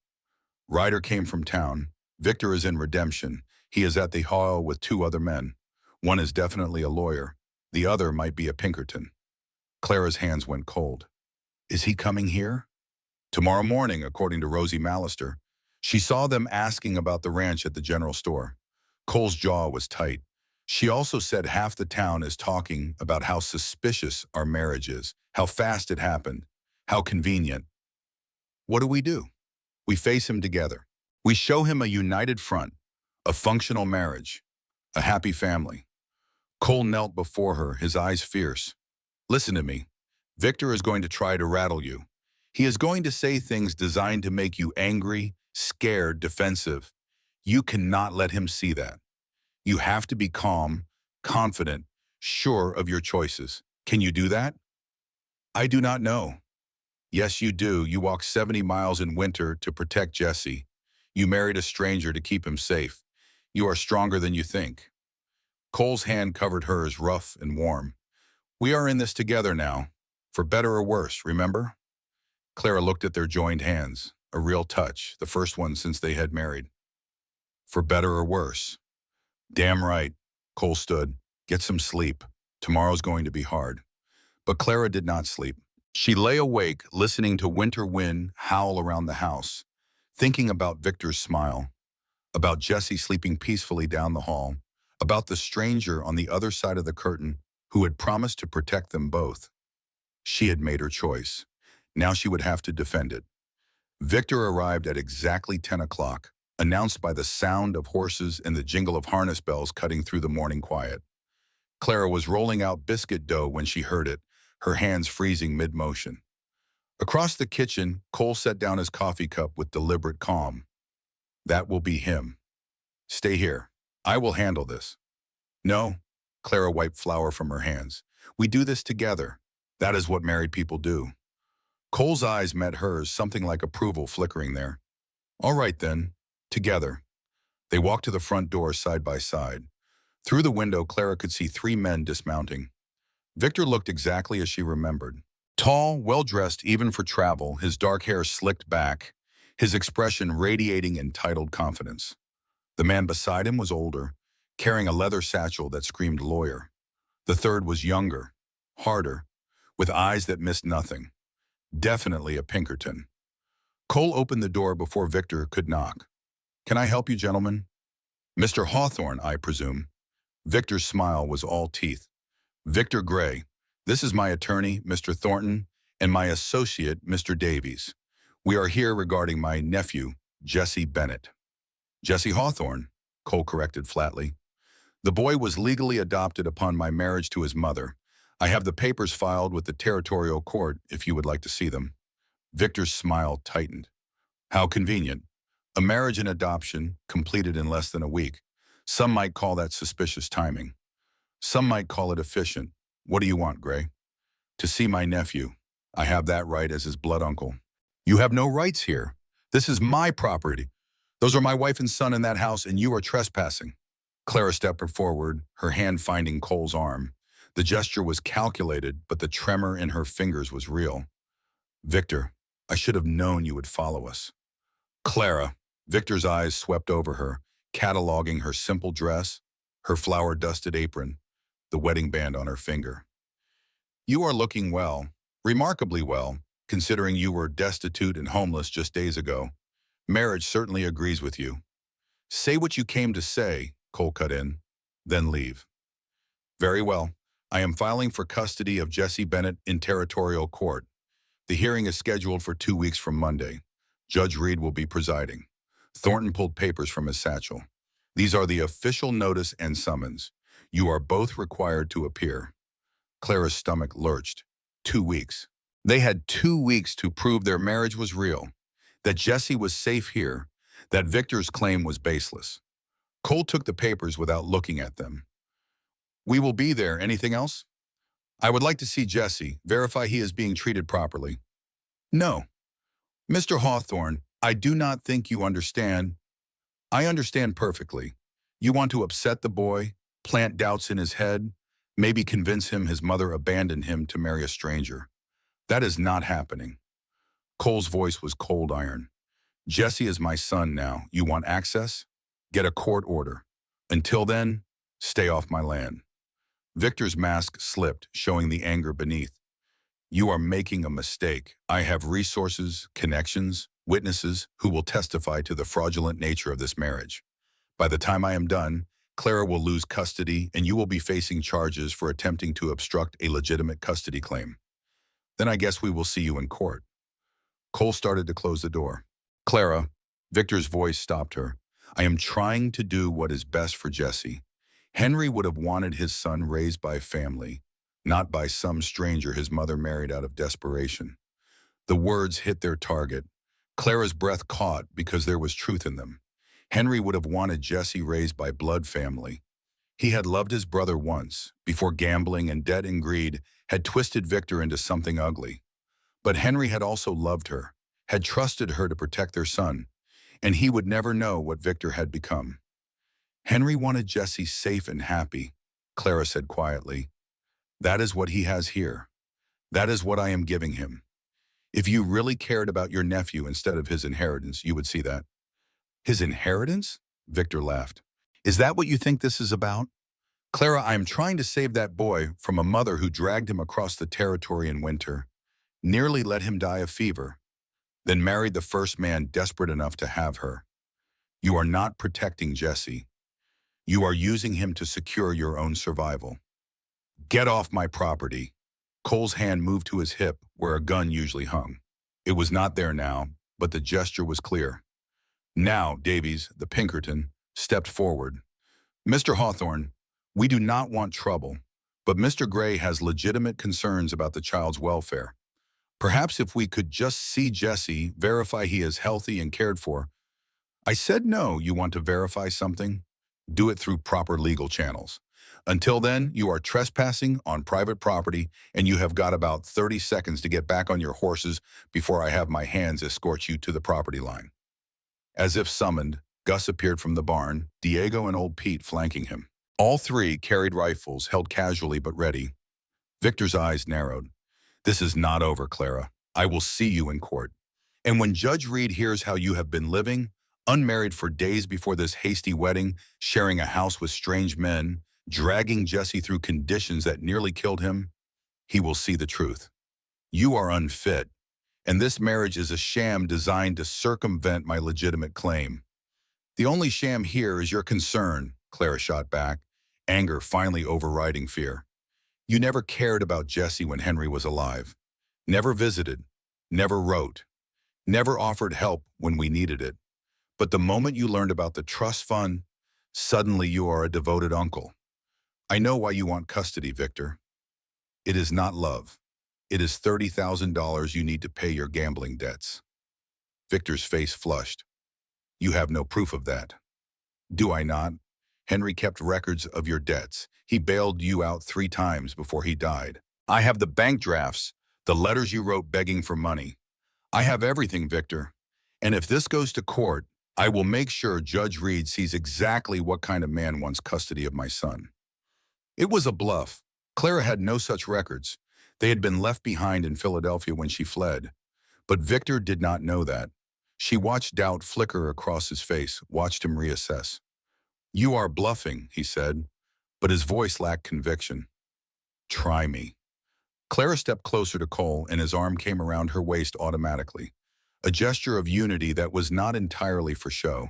Ryder came from town. Victor is in redemption. He is at the hall with 2 other men. One is definitely a lawyer. The other might be a Pinkerton. Clara's hands went cold. Is he coming here? Tomorrow morning, according to Rosie Mallister. She saw them asking about the ranch at the general store. Cole's jaw was tight. She also said half the town is talking about how suspicious our marriage is, how fast it happened, how convenient. What do? We face him together. We show him a united front, a functional marriage, a happy family. Cole knelt before her, his eyes fierce. Listen to me. Victor is going to try to rattle you. He is going to say things designed to make you angry, scared, defensive. You cannot let him see that. You have to be calm, confident, sure of your choices. Can you do that? I do not know. Yes, you do. You walked 70 miles in winter to protect Jesse. You married a stranger to keep him safe. You are stronger than you think. Cole's hand covered hers, rough and warm. We are in this together now, for better or worse, remember? Clara looked at their joined hands, a real touch, the first one since they had married. For better or worse. Damn right. Cole stood. Get some sleep. Tomorrow's going to be hard. But Clara did not sleep. She lay awake, listening to winter wind howl around the house, thinking about Victor's smile, about Jesse sleeping peacefully down the hall, about the stranger on the other side of the curtain who had promised to protect them both. She had made her choice. Now she would have to defend it. Victor arrived at exactly 10 o'clock, announced by the sound of horses and the jingle of harness bells cutting through the morning quiet. Clara was rolling out biscuit dough when she heard it, her hands freezing mid-motion. Across the kitchen, Cole set down his coffee cup with deliberate calm. That will be him. Stay here. I will handle this. No, Clara wiped flour from her hands. We do this together. That is what married people do. Cole's eyes met hers, something like approval flickering there. All right then, together. They walked to the front door side by side. Through the window, Clara could see 3 men dismounting. Victor looked exactly as she remembered. Tall, well-dressed even for travel, his dark hair slicked back, his expression radiating entitled confidence. The man beside him was older, carrying a leather satchel that screamed lawyer. The third was younger, harder, with eyes that missed nothing. Definitely a Pinkerton. Cole opened the door before Victor could knock. Can I help you, gentlemen? Mr. Hawthorne, I presume. Victor's smile was all teeth. Victor Gray. This is my attorney, Mr. Thornton, and my associate, Mr. Davies. We are here regarding my nephew, Jesse Bennett. Jesse Hawthorne, Cole corrected flatly. The boy was legally adopted upon my marriage to his mother. I have the papers filed with the territorial court if you would like to see them. Victor's smile tightened. How convenient. A marriage and adoption completed in less than a week. Some might call that suspicious timing. Some might call it efficient. What do you want, Gray? To see my nephew. I have that right as his blood uncle. You have no rights here. This is my property. Those are my wife and son in that house, and you are trespassing. Clara stepped forward, her hand finding Cole's arm. The gesture was calculated, but the tremor in her fingers was real. Victor, I should have known you would follow us. Clara, Victor's eyes swept over her, cataloging her simple dress, her flower-dusted apron, the wedding band on her finger. You are looking well, remarkably well, considering you were destitute and homeless just days ago. Marriage certainly agrees with you. Say what you came to say, Cole cut in, then leave. Very well. I am filing for custody of Jesse Bennett in territorial court. The hearing is scheduled for 2 weeks from Monday. Judge Reed will be presiding. Thornton pulled papers from his satchel. These are the official notice and summons. You are both required to appear. Clara's stomach lurched. 2 weeks. They had 2 weeks to prove their marriage was real, that Jesse was safe here, that Victor's claim was baseless. Cole took the papers without looking at them. We will be there. Anything else? I would like to see Jesse, verify he is being treated properly. No. Mr. Hawthorne, I do not think you understand. I understand perfectly. You want to upset the boy, plant doubts in his head, maybe convince him his mother abandoned him to marry a stranger. That is not happening. Cole's voice was cold iron. Jesse is my son now. You want access? Get a court order. Until then, stay off my land. Victor's mask slipped, showing the anger beneath. You are making a mistake. I have resources, connections, witnesses who will testify to the fraudulent nature of this marriage. By the time I am done, Clara will lose custody and you will be facing charges for attempting to obstruct a legitimate custody claim. Then I guess we will see you in court. Cole started to close the door. Clara, Victor's voice stopped her. I am trying to do what is best for Jesse. Henry would have wanted his son raised by family. not by some stranger his mother married out of desperation. The words hit their target. Clara's breath caught because there was truth in them. Henry would have wanted Jesse raised by blood family. He had loved his brother once, before gambling and debt and greed had twisted Victor into something ugly. But Henry had also loved her, had trusted her to protect their son, and he would never know what Victor had become. Henry wanted Jesse safe and happy, Clara said quietly. That is what he has here. That is what I am giving him. If you really cared about your nephew instead of his inheritance, you would see that. His inheritance? Victor laughed. Is that what you think this is about? Clara, I am trying to save that boy from a mother who dragged him across the territory in winter, nearly let him die of fever, then married the first man desperate enough to have her. You are not protecting Jesse. You are using him to secure your own survival. Get off my property. Cole's hand moved to his hip where a gun usually hung. It was not there now, but the gesture was clear. Now, Davies, the Pinkerton, stepped forward. Mr. Hawthorne, we do not want trouble, but Mr. Gray has legitimate concerns about the child's welfare. Perhaps if we could just see Jesse, verify he is healthy and cared for. I said no, you want to verify something? Do it through proper legal channels. Until then, you are trespassing on private property, and you have got about 30 seconds to get back on your horses before I have my hands escort you to the property line. As if summoned, Gus appeared from the barn, Diego and old Pete flanking him. All three carried rifles, held casually but ready. Victor's eyes narrowed. This is not over, Clara. I will see you in court. And when Judge Reed hears how you have been living, unmarried for days before this hasty wedding, sharing a house with strange men, dragging Jesse through conditions that nearly killed him, he will see the truth. You are unfit, and this marriage is a sham designed to circumvent my legitimate claim. The only sham here is your concern, Clara shot back, anger finally overriding fear. You never cared about Jesse when Henry was alive. Never visited, never wrote, never offered help when we needed it. But the moment you learned about the trust fund, suddenly you are a devoted uncle. I know why you want custody, Victor. It is not love. It is $30,000 you need to pay your gambling debts. Victor's face flushed. You have no proof of that. Do I not? Henry kept records of your debts. He bailed you out 3 times before he died. I have the bank drafts, the letters you wrote begging for money. I have everything, Victor. And if this goes to court, I will make sure Judge Reed sees exactly what kind of man wants custody of my son. It was a bluff. Clara had no such records. They had been left behind in Philadelphia when she fled. But Victor did not know that. She watched doubt flicker across his face, watched him reassess. You are bluffing, he said, but his voice lacked conviction. Try me. Clara stepped closer to Cole, and his arm came around her waist automatically, a gesture of unity that was not entirely for show.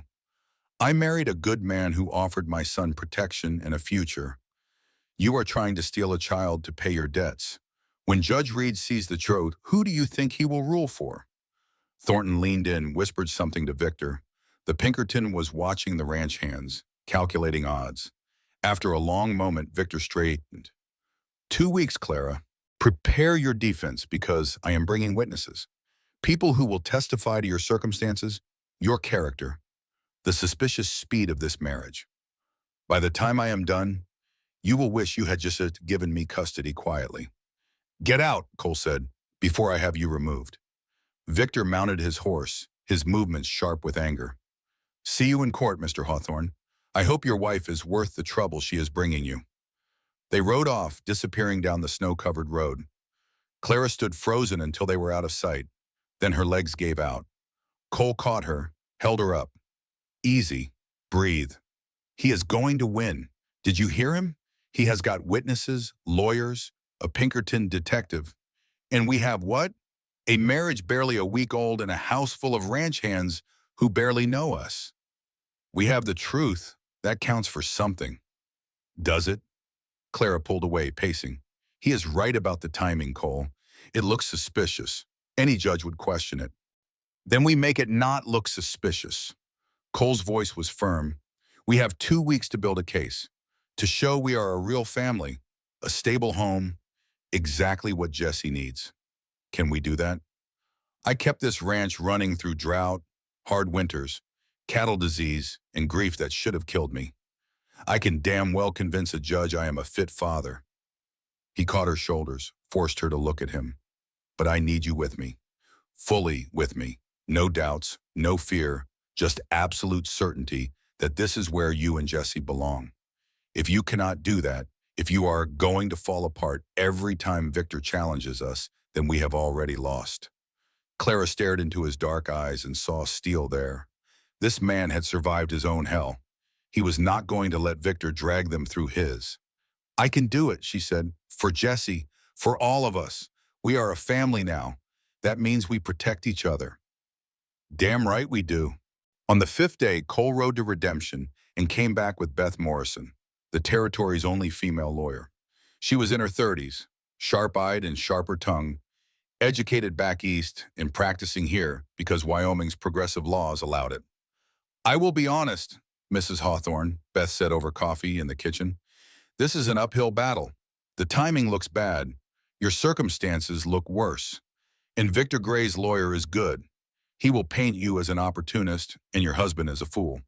I married a good man who offered my son protection and a future. You are trying to steal a child to pay your debts. When Judge Reed sees the truth, who do you think he will rule for? Thornton leaned in, whispered something to Victor. The Pinkerton was watching the ranch hands, calculating odds. After a long moment, Victor straightened. 2 weeks, Clara. Prepare your defense because I am bringing witnesses. People who will testify to your circumstances, your character, the suspicious speed of this marriage. By the time I am done, you will wish you had just given me custody quietly. Get out, Cole said, before I have you removed. Victor mounted his horse, his movements sharp with anger. See you in court, Mr. Hawthorne. I hope your wife is worth the trouble she is bringing you. They rode off, disappearing down the snow-covered road. Clara stood frozen until they were out of sight. Then her legs gave out. Cole caught her, held her up. Easy. Breathe. He is going to win. Did you hear him? He has got witnesses, lawyers, a Pinkerton detective. And we have what? A marriage barely a week old and a house full of ranch hands who barely know us. We have the truth. That counts for something. Does it? Clara pulled away, pacing. He is right about the timing, Cole. It looks suspicious. Any judge would question it. Then we make it not look suspicious. Cole's voice was firm. We have 2 weeks to build a case, to show we are a real family, a stable home, Exactly what Jesse needs. Can we do that? I kept this ranch running through drought, hard winters, cattle disease, and grief that should have killed me. I can damn well convince a judge I am a fit father. He caught her shoulders, forced her to look at him. But I need you with me. Fully with me. No doubts, no fear, just absolute certainty that this is where you and Jesse belong. If you cannot do that, if you are going to fall apart every time Victor challenges us, then we have already lost. Clara stared into his dark eyes and saw steel there. This man had survived his own hell. He was not going to let Victor drag them through his. I can do it, she said, for Jesse, for all of us. We are a family now. That means we protect each other. Damn right we do. On the fifth day, Cole rode to redemption and came back with Beth Morrison, the territory's only female lawyer. She was in her 30s, sharp-eyed and sharper-tongued, educated back east and practicing here because Wyoming's progressive laws allowed it. I will be honest, Mrs. Hawthorne, Beth said over coffee in the kitchen. This is an uphill battle. The timing looks bad. Your circumstances look worse. And Victor Gray's lawyer is good. He will paint you as an opportunist and your husband as a fool.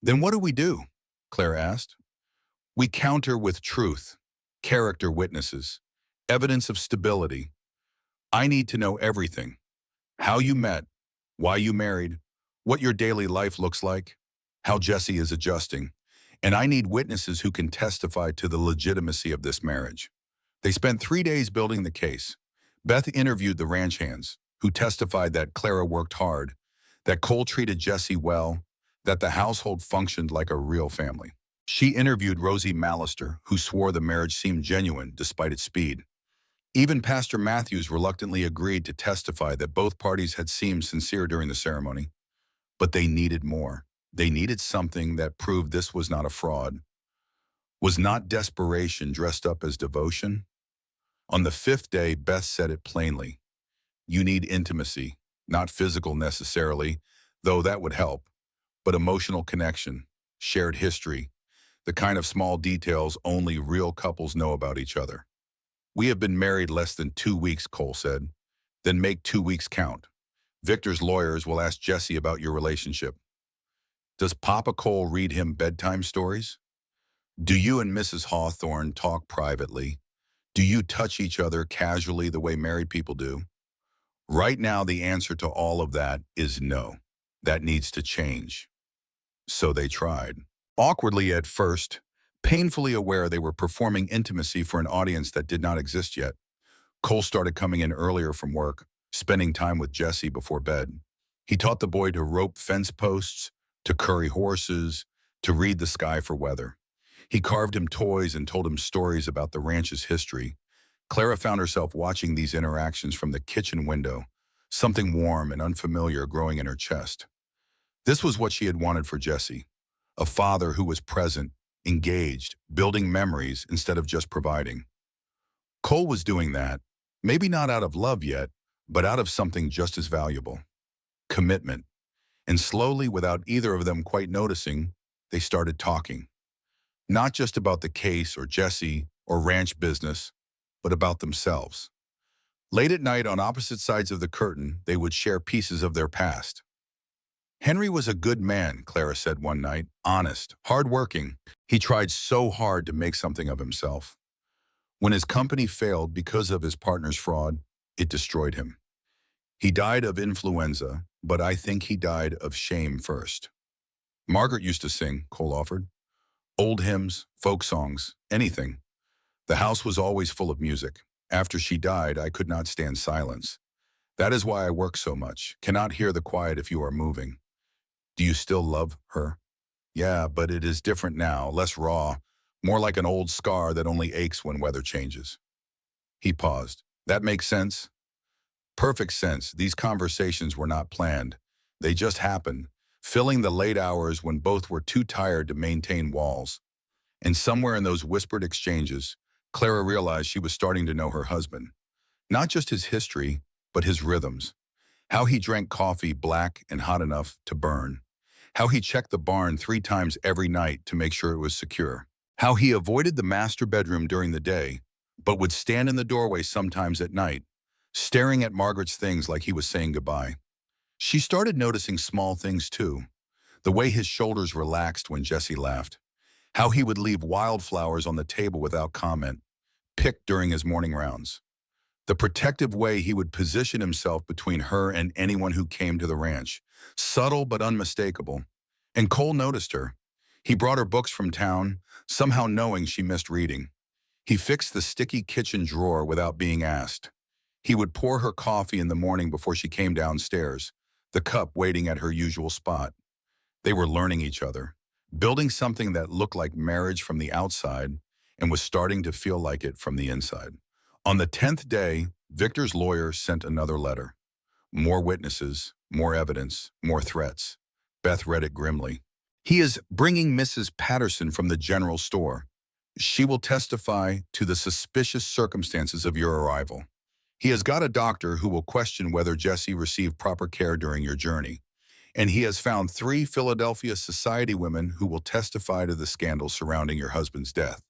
Then what do we do? Claire asked. We counter with truth, character witnesses, evidence of stability. I need to know everything. How you met, why you married, what your daily life looks like, how Jesse is adjusting. And I need witnesses who can testify to the legitimacy of this marriage. They spent 3 days building the case. Beth interviewed the ranch hands, who testified that Clara worked hard, that Cole treated Jesse well, that the household functioned like a real family. She interviewed Rosie Mallister, who swore the marriage seemed genuine despite its speed. Even Pastor Matthews reluctantly agreed to testify that both parties had seemed sincere during the ceremony. But they needed more. They needed something that proved this was not a fraud. Was not desperation dressed up as devotion? On the fifth day, Beth said it plainly. You need intimacy, not physical necessarily, though that would help, but emotional connection, shared history, the kind of small details only real couples know about each other. We have been married less than 2 weeks, Cole said. Then make 2 weeks count. Victor's lawyers will ask Jesse about your relationship. Does Papa Cole read him bedtime stories? Do you and Mrs. Hawthorne talk privately? Do you touch each other casually the way married people do? Right now, the answer to all of that is no. That needs to change. So they tried. Awkwardly at first, painfully aware they were performing intimacy for an audience that did not exist yet. Cole started coming in earlier from work, spending time with Jesse before bed. He taught the boy to rope fence posts, to curry horses, to read the sky for weather. He carved him toys and told him stories about the ranch's history. Clara found herself watching these interactions from the kitchen window, something warm and unfamiliar growing in her chest. This was what she had wanted for Jesse, a father who was present, engaged, building memories instead of just providing. Cole was doing that, maybe not out of love yet, but out of something just as valuable, commitment. And slowly, without either of them quite noticing, they started talking. Not just about the case or Jesse or ranch business, but about themselves. Late at night, on opposite sides of the curtain, they would share pieces of their past. Henry was a good man, Clara said one night, honest, hardworking. He tried so hard to make something of himself. When his company failed because of his partner's fraud, it destroyed him. He died of influenza, but I think he died of shame first. Margaret used to sing, Cole offered. Old hymns, folk songs, anything. The house was always full of music. After she died, I could not stand silence. That is why I work so much. Cannot hear the quiet if you are moving. Do you still love her? Yeah, but it is different now, less raw, more like an old scar that only aches when weather changes. He paused. That makes sense? Perfect sense. These conversations were not planned. They just happened, filling the late hours when both were too tired to maintain walls. And somewhere in those whispered exchanges, Clara realized she was starting to know her husband. Not just his history, but his rhythms. How he drank coffee black and hot enough to burn. How he checked the barn 3 times every night to make sure it was secure. How he avoided the master bedroom during the day, but would stand in the doorway sometimes at night, staring at Margaret's things like he was saying goodbye. She started noticing small things too, the way his shoulders relaxed when Jesse laughed, how he would leave wildflowers on the table without comment, picked during his morning rounds, the protective way he would position himself between her and anyone who came to the ranch, subtle but unmistakable. And Cole noticed her. He brought her books from town, somehow knowing she missed reading. He fixed the sticky kitchen drawer without being asked. He would pour her coffee in the morning before she came downstairs, the cup waiting at her usual spot. They were learning each other, building something that looked like marriage from the outside and was starting to feel like it from the inside. On the 10th day, Victor's lawyer sent another letter. More witnesses, more evidence, more threats. Beth read it grimly. He is bringing Mrs. Patterson from the general store. She will testify to the suspicious circumstances of your arrival. He has got a doctor who will question whether Jesse received proper care during your journey. And he has found 3 Philadelphia society women who will testify to the scandal surrounding your husband's death.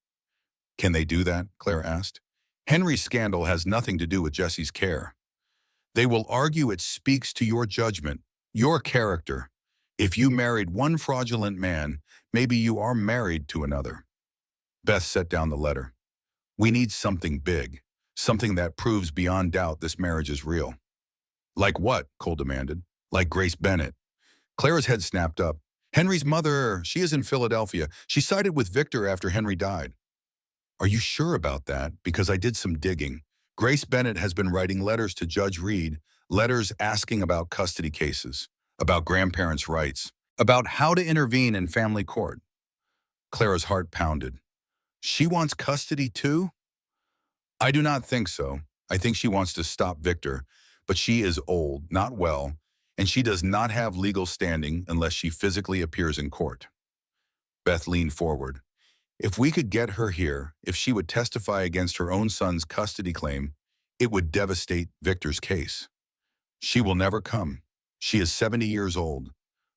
Can they do that? Claire asked. Henry's scandal has nothing to do with Jesse's care. They will argue it speaks to your judgment, your character. If you married one fraudulent man, maybe you are married to another. Beth set down the letter. We need something big, something that proves beyond doubt this marriage is real. Like what? Cole demanded. Like Grace Bennett. Clara's head snapped up. Henry's mother, she is in Philadelphia. She sided with Victor after Henry died. Are you sure about that? Because I did some digging. Grace Bennett has been writing letters to Judge Reed, letters asking about custody cases, about grandparents' rights, about how to intervene in family court. Clara's heart pounded. She wants custody too? I do not think so. I think she wants to stop Victor, but she is old, not well, and she does not have legal standing unless she physically appears in court. Beth leaned forward. If we could get her here, if she would testify against her own son's custody claim, it would devastate Victor's case. She will never come. She is 70 years old.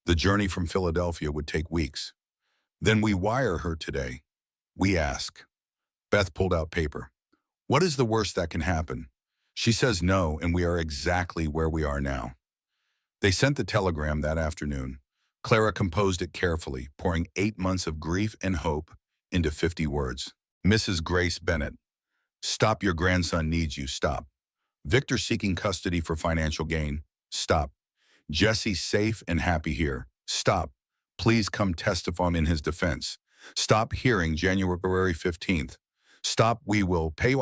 The journey from Philadelphia would take weeks. Then we wire her today. We ask. Beth pulled out paper. What is the worst that can happen? She says no, and we are exactly where we are now. They sent the telegram that afternoon. Clara composed it carefully, pouring 8 months of grief and hope into 50 words. Mrs. Grace Bennett, stop, your grandson needs you, stop. Victor seeking custody for financial gain, stop. Jesse safe and happy here, stop. Please come testify in his defense. Stop hearing January 15th. Stop, we will pay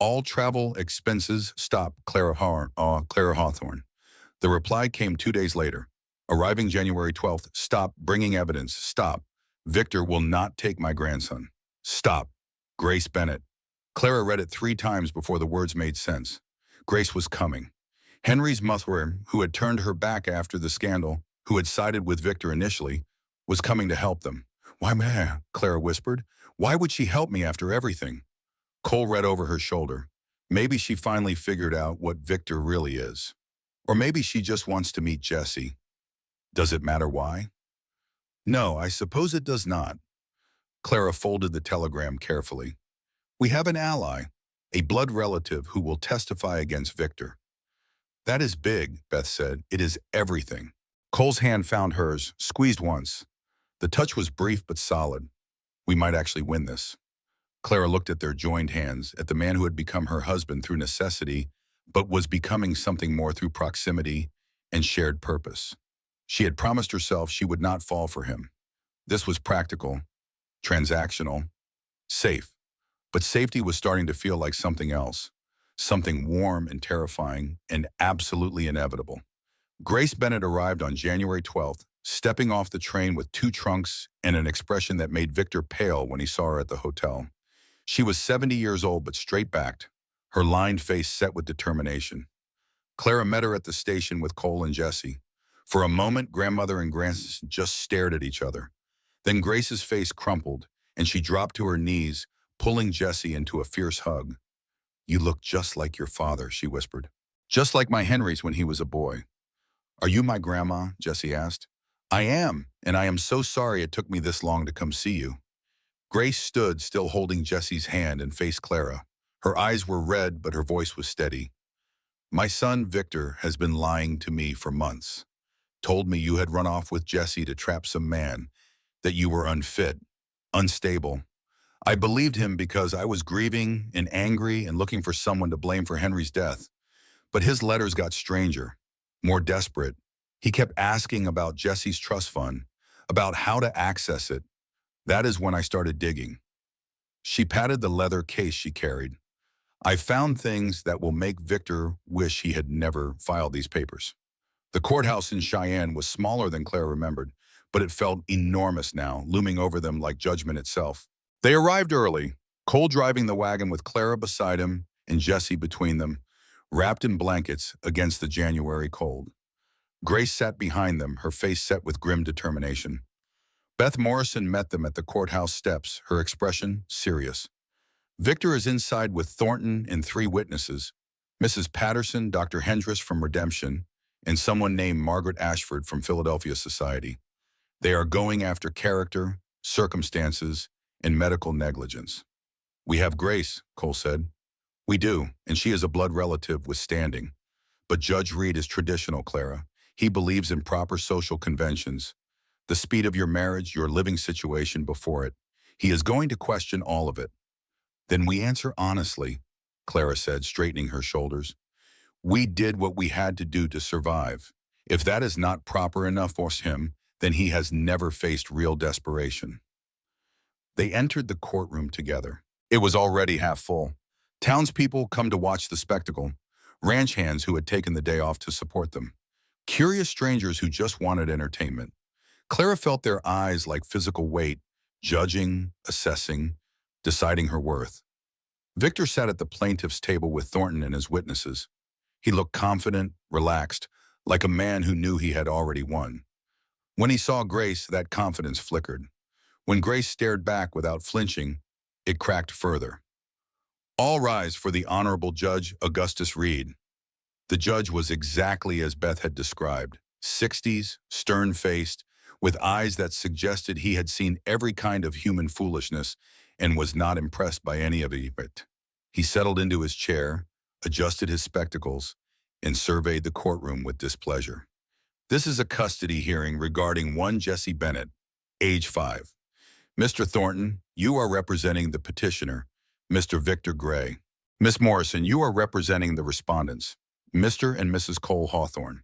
all travel expenses, stop. Clara Hawthorne. The reply came 2 days later. Arriving January 12th, stop bringing evidence, stop. Victor will not take my grandson. Stop. Grace Bennett. Clara read it 3 times before the words made sense. Grace was coming. Henry's mother, who had turned her back after the scandal, who had sided with Victor initially, was coming to help them. Why, man, Clara whispered. Why would she help me after everything? Cole read over her shoulder. Maybe she finally figured out what Victor really is. Or maybe she just wants to meet Jesse. Does it matter why? No, I suppose it does not. Clara folded the telegram carefully. We have an ally, a blood relative who will testify against Victor. That is big, Beth said. It is everything. Cole's hand found hers, squeezed once. The touch was brief but solid. We might actually win this. Clara looked at their joined hands, at the man who had become her husband through necessity, but was becoming something more through proximity and shared purpose. She had promised herself she would not fall for him. This was practical, transactional, safe. But safety was starting to feel like something else, something warm and terrifying and absolutely inevitable. Grace Bennett arrived on January 12th, stepping off the train with 2 trunks and an expression that made Victor pale when he saw her at the hotel. She was 70 years old but straight-backed, her lined face set with determination. Clara met her at the station with Cole and Jesse. For a moment, grandmother and grandson just stared at each other. Then Grace's face crumpled, and she dropped to her knees, pulling Jesse into a fierce hug. You look just like your father, she whispered. Just like my Henry's when he was a boy. Are you my grandma? Jesse asked. I am, and I am so sorry it took me this long to come see you. Grace stood, still holding Jesse's hand, and faced Clara, Her eyes were red, but her voice was steady. My son, Victor, has been lying to me for months. Told me you had run off with Jesse to trap some man, that you were unfit, unstable. I believed him because I was grieving and angry and looking for someone to blame for Henry's death. But his letters got stranger, more desperate. He kept asking about Jesse's trust fund, about how to access it. That is when I started digging. She patted the leather case she carried. I found things that will make Victor wish he had never filed these papers. The courthouse in Cheyenne was smaller than Claire remembered, but it felt enormous now, looming over them like judgment itself. They arrived early, Cole driving the wagon with Clara beside him and Jesse between them, wrapped in blankets against the January cold. Grace sat behind them, her face set with grim determination. Beth Morrison met them at the courthouse steps, her expression serious. Victor is inside with Thornton and 3 witnesses, Mrs. Patterson, Dr. Hendress from Redemption, and someone named Margaret Ashford from Philadelphia Society. They are going after character, circumstances, and medical negligence. We have Grace, Cole said. We do, and she is a blood relative with standing. But Judge Reed is traditional, Clara. He believes in proper social conventions. The speed of your marriage, your living situation before it. He is going to question all of it. Then we answer honestly, Clara said, straightening her shoulders. We did what we had to do to survive. If that is not proper enough for him, then he has never faced real desperation. They entered the courtroom together. It was already half full. Townspeople come to watch the spectacle, ranch hands who had taken the day off to support them, curious strangers who just wanted entertainment. Clara felt their eyes like physical weight, judging, assessing, deciding her worth. Victor sat at the plaintiff's table with Thornton and his witnesses. He looked confident, relaxed, like a man who knew he had already won. When he saw Grace, that confidence flickered. When Grace stared back without flinching, it cracked further. All rise for the Honorable Judge Augustus Reed. The judge was exactly as Beth had described, 60s, stern-faced, with eyes that suggested he had seen every kind of human foolishness and was not impressed by any of it. He settled into his chair, adjusted his spectacles, and surveyed the courtroom with displeasure. This is a custody hearing regarding one Jesse Bennett, age 5. Mr. Thornton, you are representing the petitioner, Mr. Victor Gray. Miss Morrison, you are representing the respondents, Mr. and Mrs. Cole Hawthorne.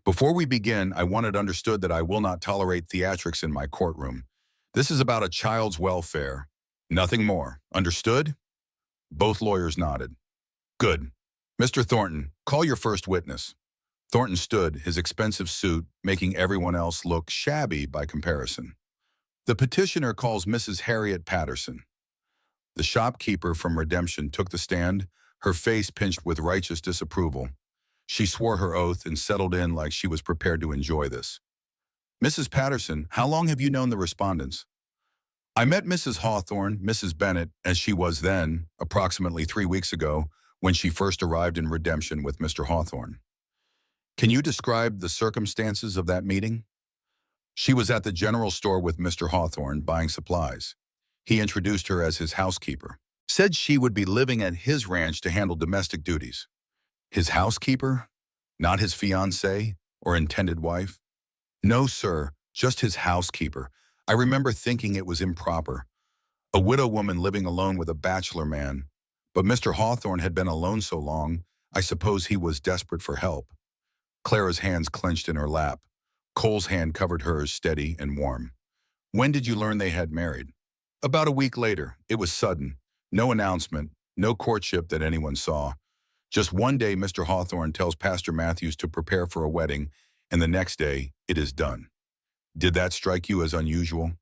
Before we begin, I want it understood that I will not tolerate theatrics in my courtroom. This is about a child's welfare. Nothing more. Understood? Both lawyers nodded. Good. Mr. Thornton, call your first witness. Thornton stood, his expensive suit making everyone else look shabby by comparison. The petitioner calls Mrs. Harriet Patterson. The shopkeeper from Redemption took the stand, her face pinched with righteous disapproval. She swore her oath and settled in like she was prepared to enjoy this. Mrs. Patterson, how long have you known the respondents? I met Mrs. Hawthorne, Mrs. Bennett, as she was then, approximately 3 weeks ago, when she first arrived in Redemption with Mr. Hawthorne. Can you describe the circumstances of that meeting? She was at the general store with Mr. Hawthorne buying supplies. He introduced her as his housekeeper. Said she would be living at his ranch to handle domestic duties. His housekeeper? Not his fiancée or intended wife? No, sir, just his housekeeper. I remember thinking it was improper. A widow woman living alone with a bachelor man. But Mr. Hawthorne had been alone so long, I suppose he was desperate for help. Clara's hands clenched in her lap. Cole's hand covered hers, steady and warm. When did you learn they had married? About a week later. It was sudden. No announcement, no courtship that anyone saw. Just one day, Mr. Hawthorne tells Pastor Matthews to prepare for a wedding, and the next day, it is done. Did that strike you as unusual?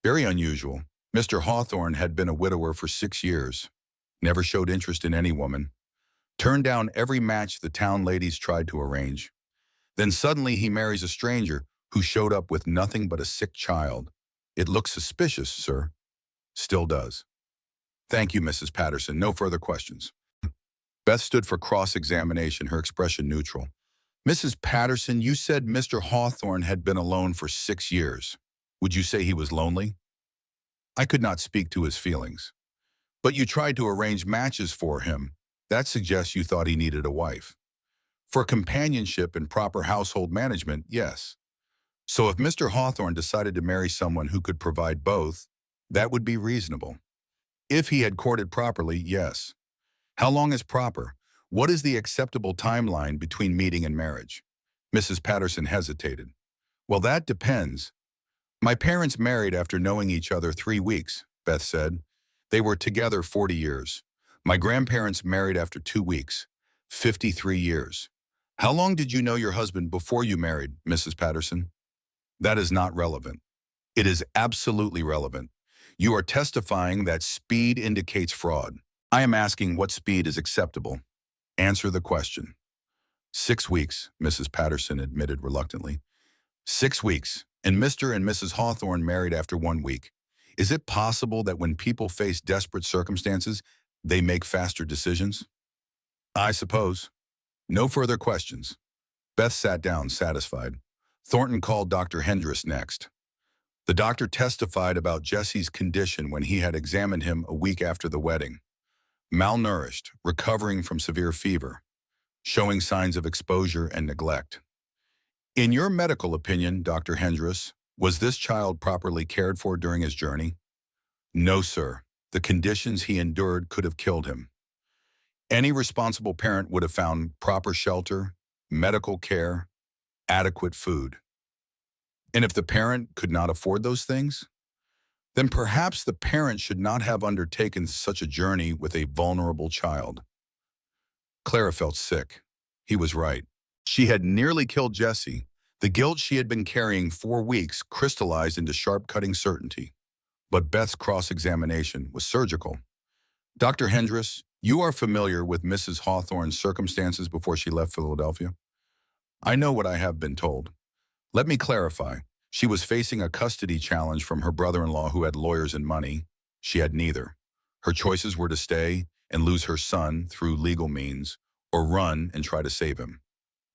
Very unusual. Mr. Hawthorne had been a widower for 6 years. Never showed interest in any woman. Turned down every match the town ladies tried to arrange. Then suddenly he marries a stranger who showed up with nothing but a sick child. It looks suspicious, sir. Still does. Thank you, Mrs. Patterson. No further questions. Beth stood for cross-examination, her expression neutral. Mrs. Patterson, you said Mr. Hawthorne had been alone for 6 years. Would you say he was lonely? I could not speak to his feelings. But you tried to arrange matches for him. That suggests you thought he needed a wife. For companionship and proper household management, yes. So if Mr. Hawthorne decided to marry someone who could provide both, that would be reasonable. If he had courted properly, yes. How long is proper? What is the acceptable timeline between meeting and marriage? Mrs. Patterson hesitated. Well, that depends. My parents married after knowing each other 3 weeks, Beth said. They were together 40 years. My grandparents married after 2 weeks, 53 years. How long did you know your husband before you married, Mrs. Patterson? That is not relevant. It is absolutely relevant. You are testifying that speed indicates fraud. I am asking what speed is acceptable. Answer the question. 6 weeks, Mrs. Patterson admitted reluctantly. 6 weeks, and Mr. and Mrs. Hawthorne married after 1 week. Is it possible that when people face desperate circumstances, they make faster decisions? I suppose. No further questions. Beth sat down, satisfied. Thornton called Dr. Hendress next. The doctor testified about Jesse's condition when he had examined him a week after the wedding. Malnourished, recovering from severe fever, showing signs of exposure and neglect. In your medical opinion, Dr. Hendress, was this child properly cared for during his journey? No, sir. The conditions he endured could have killed him. Any responsible parent would have found proper shelter, medical care, adequate food. And if the parent could not afford those things, then perhaps the parent should not have undertaken such a journey with a vulnerable child. Clara felt sick. He was right. She had nearly killed Jesse. The guilt she had been carrying 4 weeks crystallized into sharp-cutting certainty. But Beth's cross-examination was surgical. Dr. Hendress, you are familiar with Mrs. Hawthorne's circumstances before she left Philadelphia? I know what I have been told. Let me clarify. She was facing a custody challenge from her brother-in-law who had lawyers and money. She had neither. Her choices were to stay and lose her son through legal means, or run and try to save him.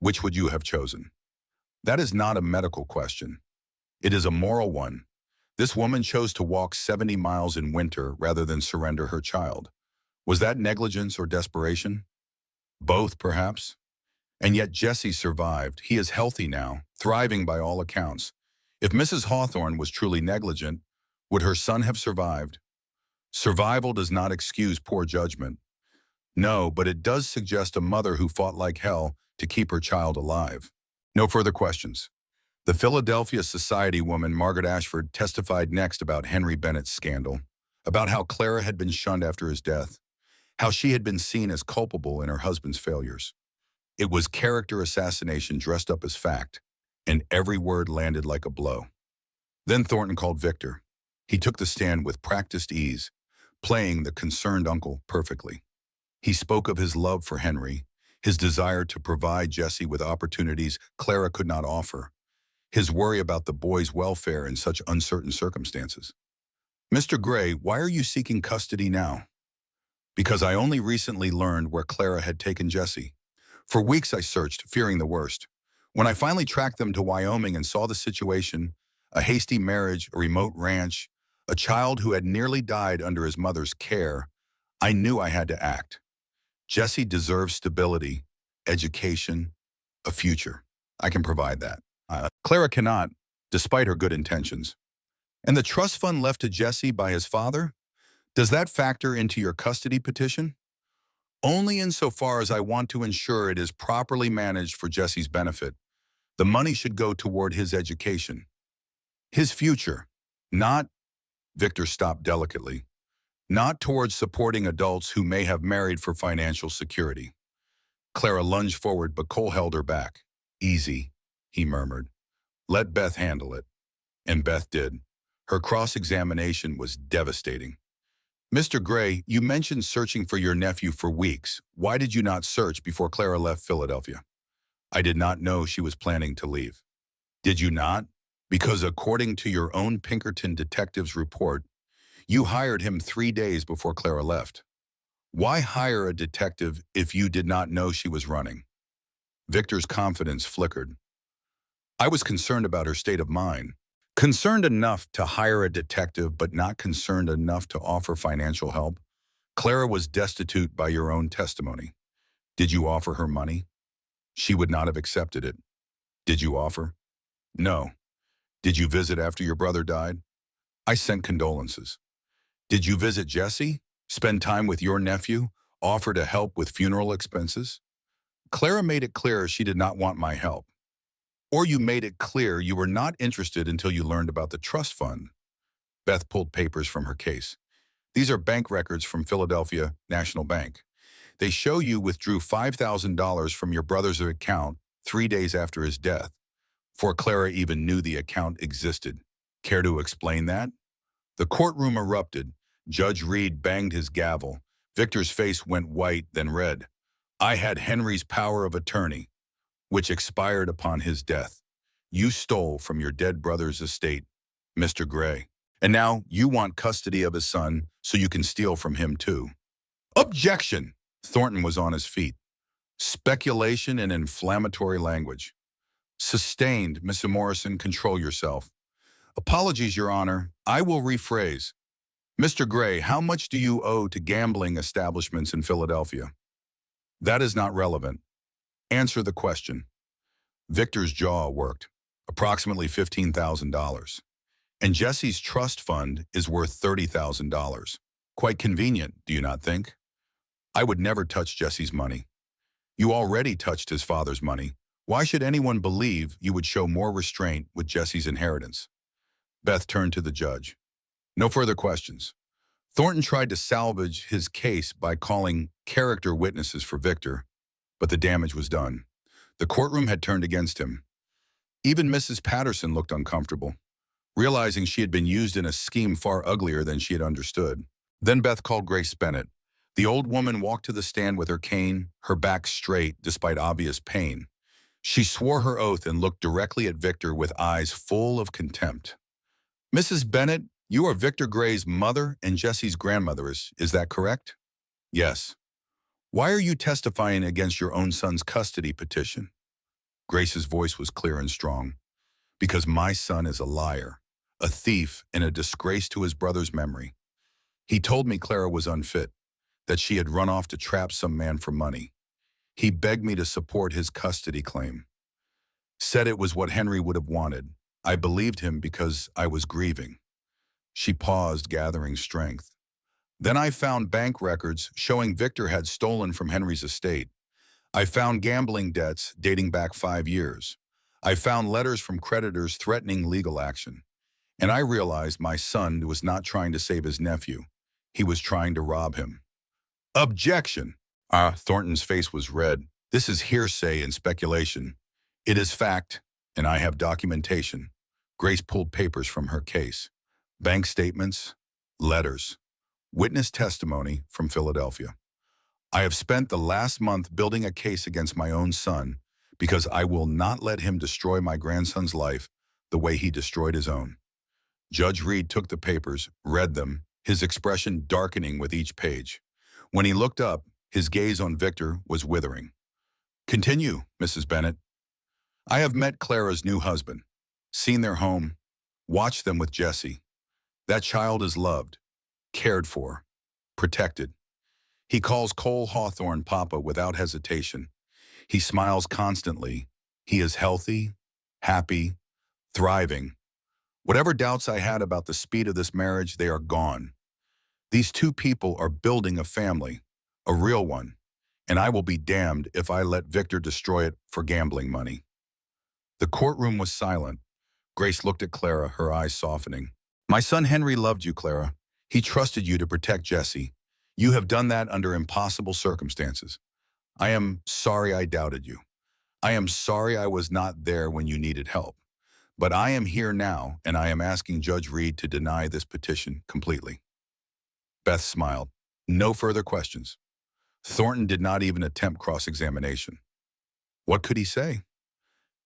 Which would you have chosen? That is not a medical question. It is a moral one. This woman chose to walk 70 miles in winter rather than surrender her child. Was that negligence or desperation? Both, perhaps. And yet Jesse survived. He is healthy now, thriving by all accounts. If Mrs. Hawthorne was truly negligent, would her son have survived? Survival does not excuse poor judgment. No, but it does suggest a mother who fought like hell to keep her child alive. No further questions. The Philadelphia Society woman Margaret Ashford testified next about Henry Bennett's scandal, about how Clara had been shunned after his death, how she had been seen as culpable in her husband's failures. It was character assassination dressed up as fact, and every word landed like a blow. Then Thornton called Victor. He took the stand with practiced ease, playing the concerned uncle perfectly. He spoke of his love for Henry, his desire to provide Jesse with opportunities Clara could not offer, his worry about the boy's welfare in such uncertain circumstances. Mr. Gray, why are you seeking custody now? Because I only recently learned where Clara had taken Jesse. For weeks I searched, fearing the worst. When I finally tracked them to Wyoming and saw the situation, a hasty marriage, a remote ranch, a child who had nearly died under his mother's care, I knew I had to act. Jesse deserves stability, education, a future. I can provide that. Clara cannot, despite her good intentions. And the trust fund left to Jesse by his father? Does that factor into your custody petition? Only insofar as I want to ensure it is properly managed for Jesse's benefit. The money should go toward his education. His future, not, Victor stopped delicately, not towards supporting adults who may have married for financial security. Clara lunged forward, but Cole held her back. Easy, he murmured. Let Beth handle it. And Beth did. Her cross-examination was devastating. Mr. Gray, you mentioned searching for your nephew for weeks. Why did you not search before Clara left Philadelphia? I did not know she was planning to leave. Did you not? Because according to your own Pinkerton detective's report, you hired him 3 days before Clara left. Why hire a detective if you did not know she was running? Victor's confidence flickered. I was concerned about her state of mind. Concerned enough to hire a detective, but not concerned enough to offer financial help. Clara was destitute by your own testimony. Did you offer her money? She would not have accepted it. Did you offer? No. Did you visit after your brother died? I sent condolences. Did you visit Jesse? Spend time with your nephew? Offer to help with funeral expenses? Clara made it clear she did not want my help. Or you made it clear you were not interested until you learned about the trust fund. Beth pulled papers from her case. These are bank records from Philadelphia National Bank. They show you withdrew $5,000 from your brother's account 3 days after his death, before Clara even knew the account existed. Care to explain that? The courtroom erupted. Judge Reed banged his gavel. Victor's face went white, then red. I had Henry's power of attorney, which expired upon his death. You stole from your dead brother's estate, Mr. Gray. And now you want custody of his son so you can steal from him too. Objection! Thornton was on his feet. Speculation and inflammatory language. Sustained, Mr. Morrison, control yourself. Apologies, Your Honor. I will rephrase. Mr. Gray, how much do you owe to gambling establishments in Philadelphia? That is not relevant. Answer the question. Victor's jaw worked. Approximately $15,000. And Jesse's trust fund is worth $30,000. Quite convenient, do you not think? I would never touch Jesse's money. You already touched his father's money. Why should anyone believe you would show more restraint with Jesse's inheritance? Beth turned to the judge. No further questions. Thornton tried to salvage his case by calling character witnesses for Victor, but the damage was done. The courtroom had turned against him. Even Mrs. Patterson looked uncomfortable, realizing she had been used in a scheme far uglier than she had understood. Then Beth called Grace Bennett. The old woman walked to the stand with her cane, her back straight despite obvious pain. She swore her oath and looked directly at Victor with eyes full of contempt. Mrs. Bennett, you are Victor Gray's mother and Jesse's grandmother, is that correct? Yes. Why are you testifying against your own son's custody petition? Grace's voice was clear and strong. Because my son is a liar, a thief, and a disgrace to his brother's memory. He told me Clara was unfit, that she had run off to trap some man for money. He begged me to support his custody claim. Said it was what Henry would have wanted. I believed him because I was grieving. She paused, gathering strength. Then I found bank records showing Victor had stolen from Henry's estate. I found gambling debts dating back 5 years. I found letters from creditors threatening legal action. And I realized my son was not trying to save his nephew. He was trying to rob him. Objection! Thornton's face was red. This is hearsay and speculation. It is fact, and I have documentation. Grace pulled papers from her case. Bank statements, letters, witness testimony from Philadelphia. I have spent the last month building a case against my own son because I will not let him destroy my grandson's life the way he destroyed his own. Judge Reed took the papers, read them, his expression darkening with each page. When he looked up, his gaze on Victor was withering. Continue, Mrs. Bennett. I have met Clara's new husband, seen their home, watched them with Jesse. That child is loved, cared for, protected. He calls Cole Hawthorne Papa without hesitation. He smiles constantly. He is healthy, happy, thriving. Whatever doubts I had about the speed of this marriage, they are gone. These two people are building a family, a real one, and I will be damned if I let Victor destroy it for gambling money. The courtroom was silent. Grace looked at Clara, her eyes softening. My son Henry loved you, Clara. He trusted you to protect Jesse. You have done that under impossible circumstances. I am sorry I doubted you. I am sorry I was not there when you needed help. But I am here now, and I am asking Judge Reed to deny this petition completely. Beth smiled. No further questions. Thornton did not even attempt cross-examination. What could he say?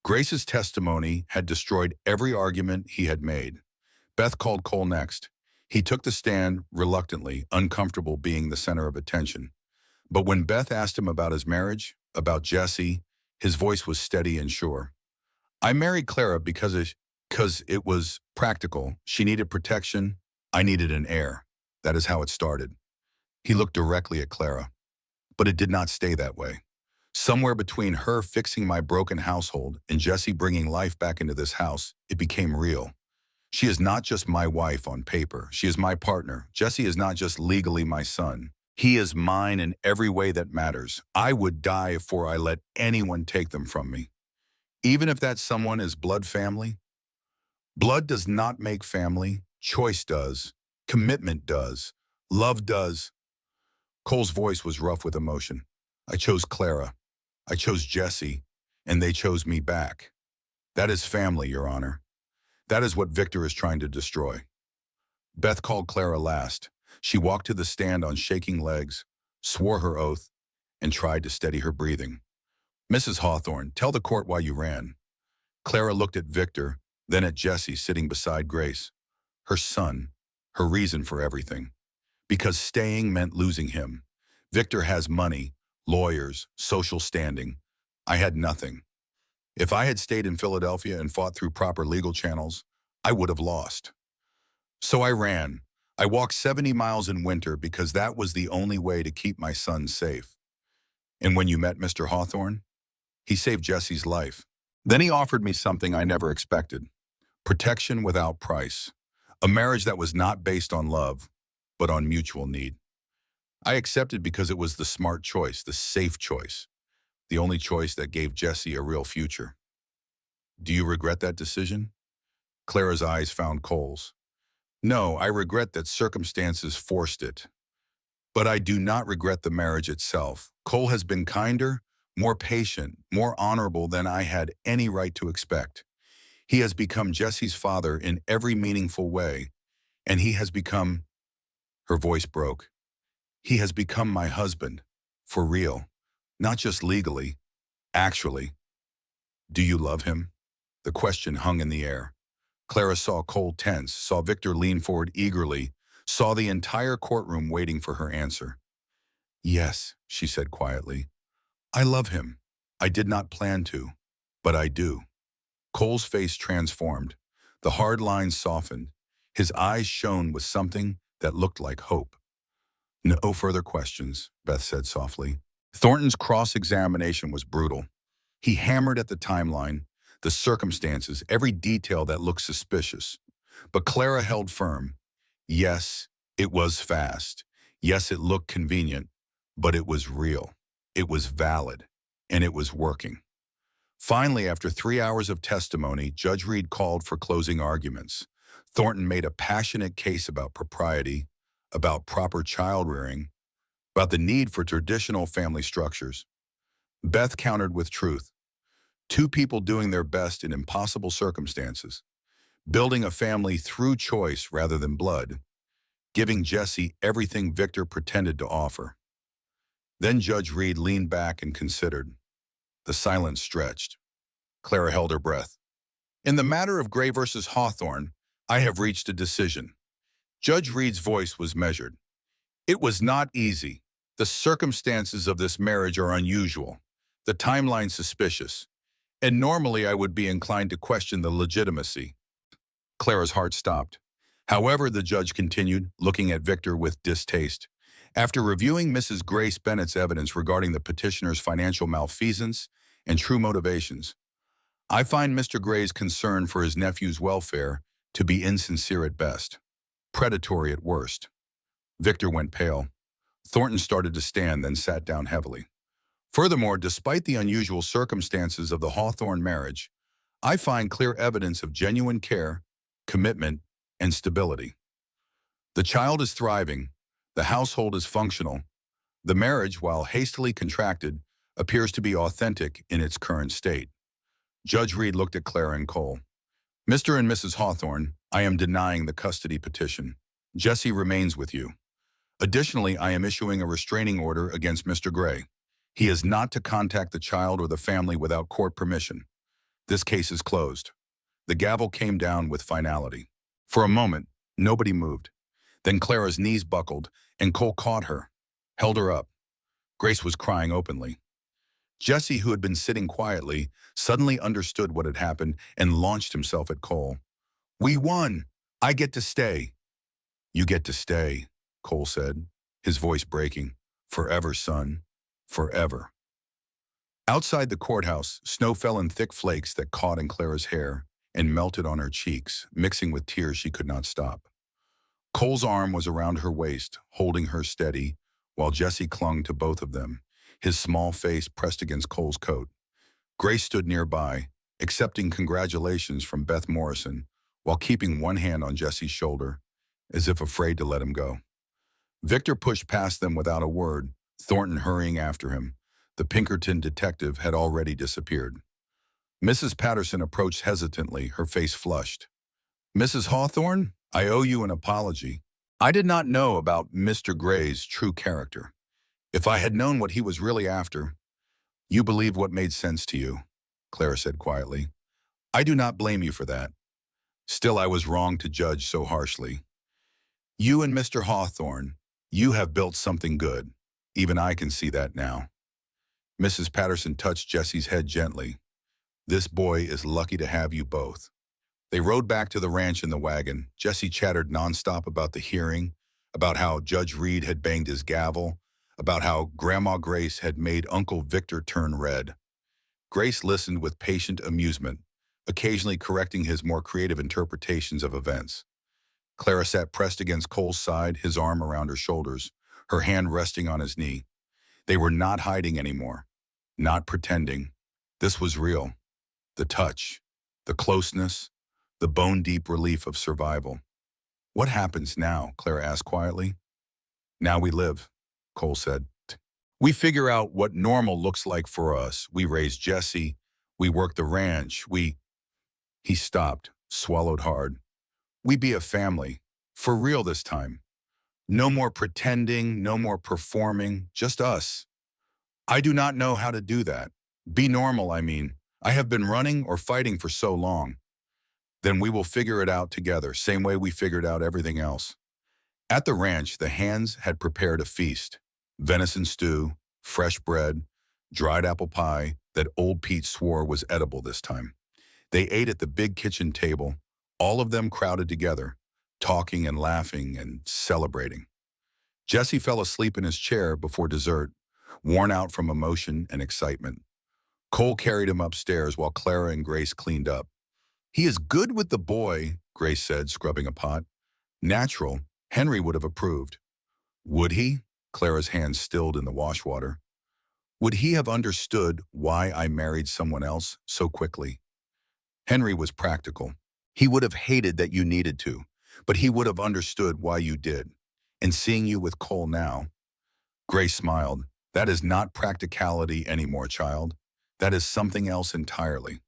Grace's testimony had destroyed every argument he had made. Beth called Cole next. He took the stand reluctantly, uncomfortable being the center of attention. But when Beth asked him about his marriage, about Jesse, his voice was steady and sure. I married Clara because it was practical. She needed protection. I needed an heir. That is how it started. He looked directly at Clara, but it did not stay that way. Somewhere between her fixing my broken household and Jesse bringing life back into this house, it became real. She is not just my wife on paper. She is my partner. Jesse is not just legally my son. He is mine in every way that matters. I would die before I let anyone take them from me. Even if that someone is blood family. Blood does not make family. Choice does. Commitment does. Love does. Cole's voice was rough with emotion. I chose Clara. I chose Jesse, and they chose me back. That is family, Your Honor. That is what Victor is trying to destroy. Beth called Clara last. She walked to the stand on shaking legs, swore her oath, and tried to steady her breathing. Mrs. Hawthorne, tell the court why you ran. Clara looked at Victor, then at Jesse sitting beside Grace. Her son, her reason for everything. Because staying meant losing him. Victor has money, lawyers, social standing. I had nothing. If I had stayed in Philadelphia and fought through proper legal channels, I would have lost. So I ran. I walked 70 miles in winter because that was the only way to keep my son safe. And when you met Mr. Hawthorne, he saved Jesse's life. Then he offered me something I never expected. Protection without price. A marriage that was not based on love, but on mutual need. I accepted because it was the smart choice, the safe choice, the only choice that gave Jesse a real future. Do you regret that decision? Clara's eyes found Cole's. No, I regret that circumstances forced it. But I do not regret the marriage itself. Cole has been kinder, more patient, more honorable than I had any right to expect. He has become Jesse's father in every meaningful way, and he has become, her voice broke, he has become my husband, for real, not just legally, actually. Do you love him? The question hung in the air. Clara saw Cole tense, saw Victor lean forward eagerly, saw the entire courtroom waiting for her answer. Yes, she said quietly. I love him. I did not plan to, but I do. Cole's face transformed. The hard lines softened. His eyes shone with something that looked like hope. No further questions, Beth said softly. Thornton's cross-examination was brutal. He hammered at the timeline, the circumstances, every detail that looked suspicious. But Clara held firm. Yes, it was fast. Yes, it looked convenient, but it was real. It was valid, and it was working. Finally, after 3 hours of testimony, Judge Reed called for closing arguments. Thornton made a passionate case about propriety, about proper child rearing, about the need for traditional family structures. Beth countered with truth. Two people doing their best in impossible circumstances, building a family through choice rather than blood, giving Jesse everything Victor pretended to offer. Then Judge Reed leaned back and considered. The silence stretched. Clara held her breath. In the matter of Gray versus Hawthorne, I have reached a decision. Judge Reed's voice was measured. It was not easy. The circumstances of this marriage are unusual, the timeline suspicious, and normally I would be inclined to question the legitimacy. Clara's heart stopped. However, the judge continued, looking at Victor with distaste. After reviewing Mrs. Grace Bennett's evidence regarding the petitioner's financial malfeasance and true motivations, I find Mr. Gray's concern for his nephew's welfare to be insincere at best, predatory at worst. Victor went pale. Thornton started to stand, then sat down heavily. Furthermore, despite the unusual circumstances of the Hawthorne marriage, I find clear evidence of genuine care, commitment, and stability. The child is thriving, the household is functional. The marriage, while hastily contracted, appears to be authentic in its current state. Judge Reed looked at Clara and Cole. Mr. and Mrs. Hawthorne, I am denying the custody petition. Jesse remains with you. Additionally, I am issuing a restraining order against Mr. Gray. He is not to contact the child or the family without court permission. This case is closed. The gavel came down with finality. For a moment, nobody moved. Then Clara's knees buckled, and Cole caught her, held her up. Grace was crying openly. Jesse, who had been sitting quietly, suddenly understood what had happened and launched himself at Cole. We won! I get to stay. You get to stay, Cole said, his voice breaking. Forever, son. Forever. Outside the courthouse, snow fell in thick flakes that caught in Clara's hair and melted on her cheeks, mixing with tears she could not stop. Cole's arm was around her waist, holding her steady, while Jesse clung to both of them, his small face pressed against Cole's coat. Grace stood nearby, accepting congratulations from Beth Morrison, while keeping one hand on Jesse's shoulder, as if afraid to let him go. Victor pushed past them without a word, Thornton hurrying after him. The Pinkerton detective had already disappeared. Mrs. Patterson approached hesitantly, her face flushed. "Mrs. Hawthorne, I owe you an apology. I did not know about Mr. Gray's true character. If I had known what he was really after—" "You believed what made sense to you," Clara said quietly. "I do not blame you for that. Still, I was wrong to judge so harshly. You and Mr. Hawthorne, you have built something good. Even I can see that now." Mrs. Patterson touched Jesse's head gently. "This boy is lucky to have you both." They rode back to the ranch in the wagon. Jesse chattered nonstop about the hearing, about how Judge Reed had banged his gavel, about how Grandma Grace had made Uncle Victor turn red. Grace listened with patient amusement, occasionally correcting his more creative interpretations of events. Clara sat pressed against Cole's side, his arm around her shoulders, her hand resting on his knee. They were not hiding anymore, not pretending. This was real. The touch, the closeness, the bone-deep relief of survival. "What happens now?" Clara asked quietly. "Now we live," Cole said. "We figure out what normal looks like for us. We raise Jesse. We work the ranch. He stopped, swallowed hard. "We be a family. For real this time. No more pretending, no more performing, just us. I do not know how to do that. Be normal, I mean. I have been running or fighting for so long. Then we will figure it out together, same way we figured out everything else." At the ranch, the hands had prepared a feast. Venison stew, fresh bread, dried apple pie that old Pete swore was edible this time. They ate at the big kitchen table, all of them crowded together, talking and laughing and celebrating. Jesse fell asleep in his chair before dessert, worn out from emotion and excitement. Cole carried him upstairs while Clara and Grace cleaned up. "He is good with the boy," Grace said, scrubbing a pot. "Natural. Henry would have approved." "Would he?" Clara's hand stilled in the washwater. "Would he have understood why I married someone else so quickly?" "Henry was practical. He would have hated that you needed to, but he would have understood why you did. And seeing you with Cole now—" Grace smiled. "That is not practicality anymore, child. That is something else entirely.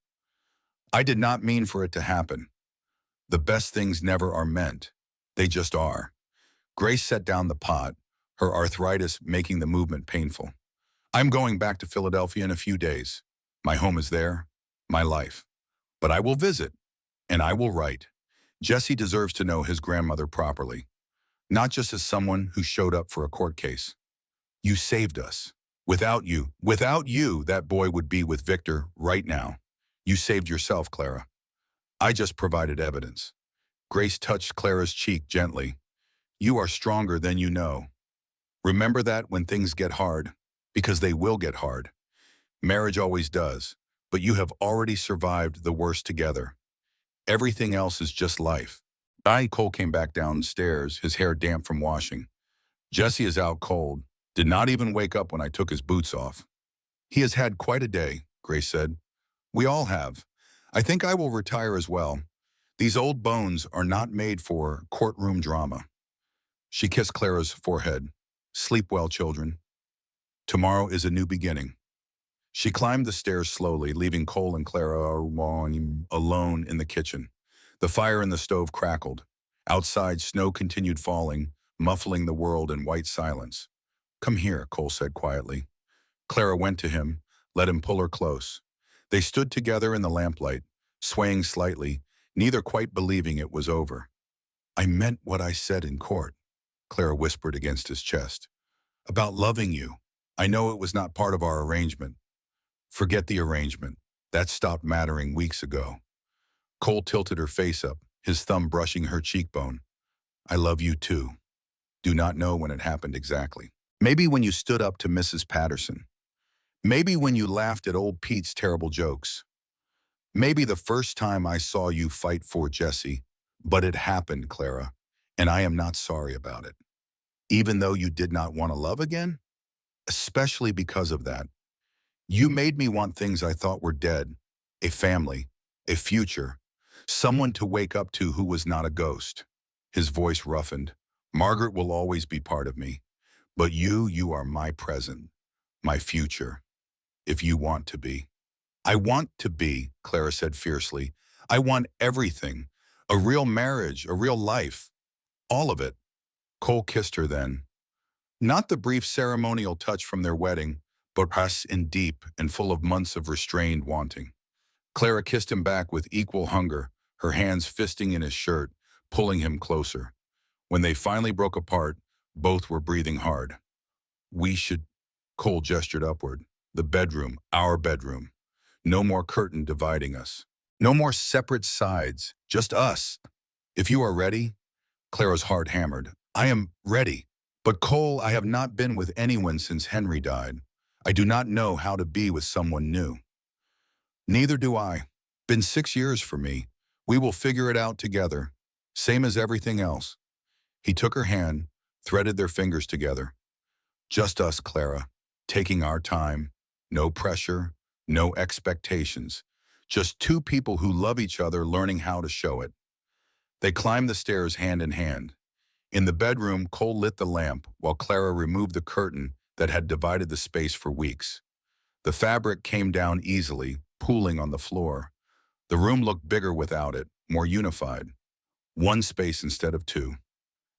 I did not mean for it to happen. The best things never are meant. They just are." Grace set down the pot, her arthritis making the movement painful. "I'm going back to Philadelphia in a few days. My home is there, my life. But I will visit, and I will write. Jesse deserves to know his grandmother properly, not just as someone who showed up for a court case. You saved us. Without you, that boy would be with Victor right now. You saved yourself, Clara. I just provided evidence." Grace touched Clara's cheek gently. "You are stronger than you know. Remember that when things get hard, because they will get hard. Marriage always does, but you have already survived the worst together. Everything else is just life." Cole came back downstairs, his hair damp from washing. "Jesse is out cold. Did not even wake up when I took his boots off." "He has had quite a day," Grace said. "We all have. I think I will retire as well. These old bones are not made for courtroom drama." She kissed Clara's forehead. "Sleep well, children. Tomorrow is a new beginning." She climbed the stairs slowly, leaving Cole and Clara alone in the kitchen. The fire in the stove crackled. Outside, snow continued falling, muffling the world in white silence. "Come here," Cole said quietly. Clara went to him, let him pull her close. They stood together in the lamplight, swaying slightly, neither quite believing it was over. "I meant what I said in court," Clara whispered against his chest. "About loving you. I know it was not part of our arrangement." "Forget the arrangement. That stopped mattering weeks ago." Cole tilted her face up, his thumb brushing her cheekbone. "I love you too. do not know when it happened exactly. Maybe when you stood up to Mrs. Patterson. Maybe when you laughed at old Pete's terrible jokes. Maybe the first time I saw you fight for Jesse. But it happened, Clara, and I am not sorry about it. Even though you did not want to love again, especially because of that. You made me want things I thought were dead, a family, a future, someone to wake up to who was not a ghost. His voice roughened. Margaret will always be part of me, but you are my present, my future, if you want to be. I want to be, Clara said fiercely. I want everything, a real marriage, a real life, all of it. Cole kissed her then. Not the brief ceremonial touch from their wedding, but press in deep and full of months of restrained wanting. Clara kissed him back with equal hunger, her hands fisting in his shirt, pulling him closer. When they finally broke apart, both were breathing hard. We should, Cole gestured upward. The bedroom, our bedroom. No more curtain dividing us. No more separate sides, just us. If you are ready, Clara's heart hammered. I am ready. But Cole, I have not been with anyone since Henry died. I do not know how to be with someone new. Neither do I. Been 6 years for me. We will figure it out together. Same as everything else. He took her hand, threaded their fingers together. Just us, Clara, taking our time. No pressure, no expectations. Just two people who love each other learning how to show it. They climbed the stairs hand in hand. In the bedroom, Cole lit the lamp while Clara removed the curtain that had divided the space for weeks. The fabric came down easily, pooling on the floor. The room looked bigger without it, more unified. One space instead of two.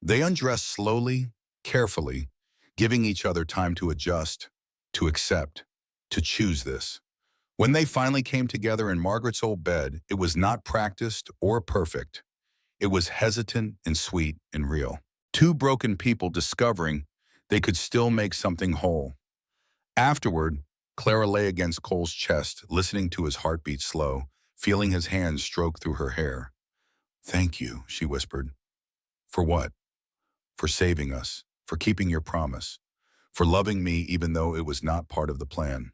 They undressed slowly, carefully, giving each other time to adjust, to accept, to choose this. When they finally came together in Margaret's old bed, it was not practiced or perfect. It was hesitant and sweet and real. Two broken people discovering they could still make something whole. Afterward, Clara lay against Cole's chest, listening to his heartbeat slow, feeling his hands stroke through her hair. Thank you, she whispered. For what? For saving us, for keeping your promise, for loving me even though it was not part of the plan.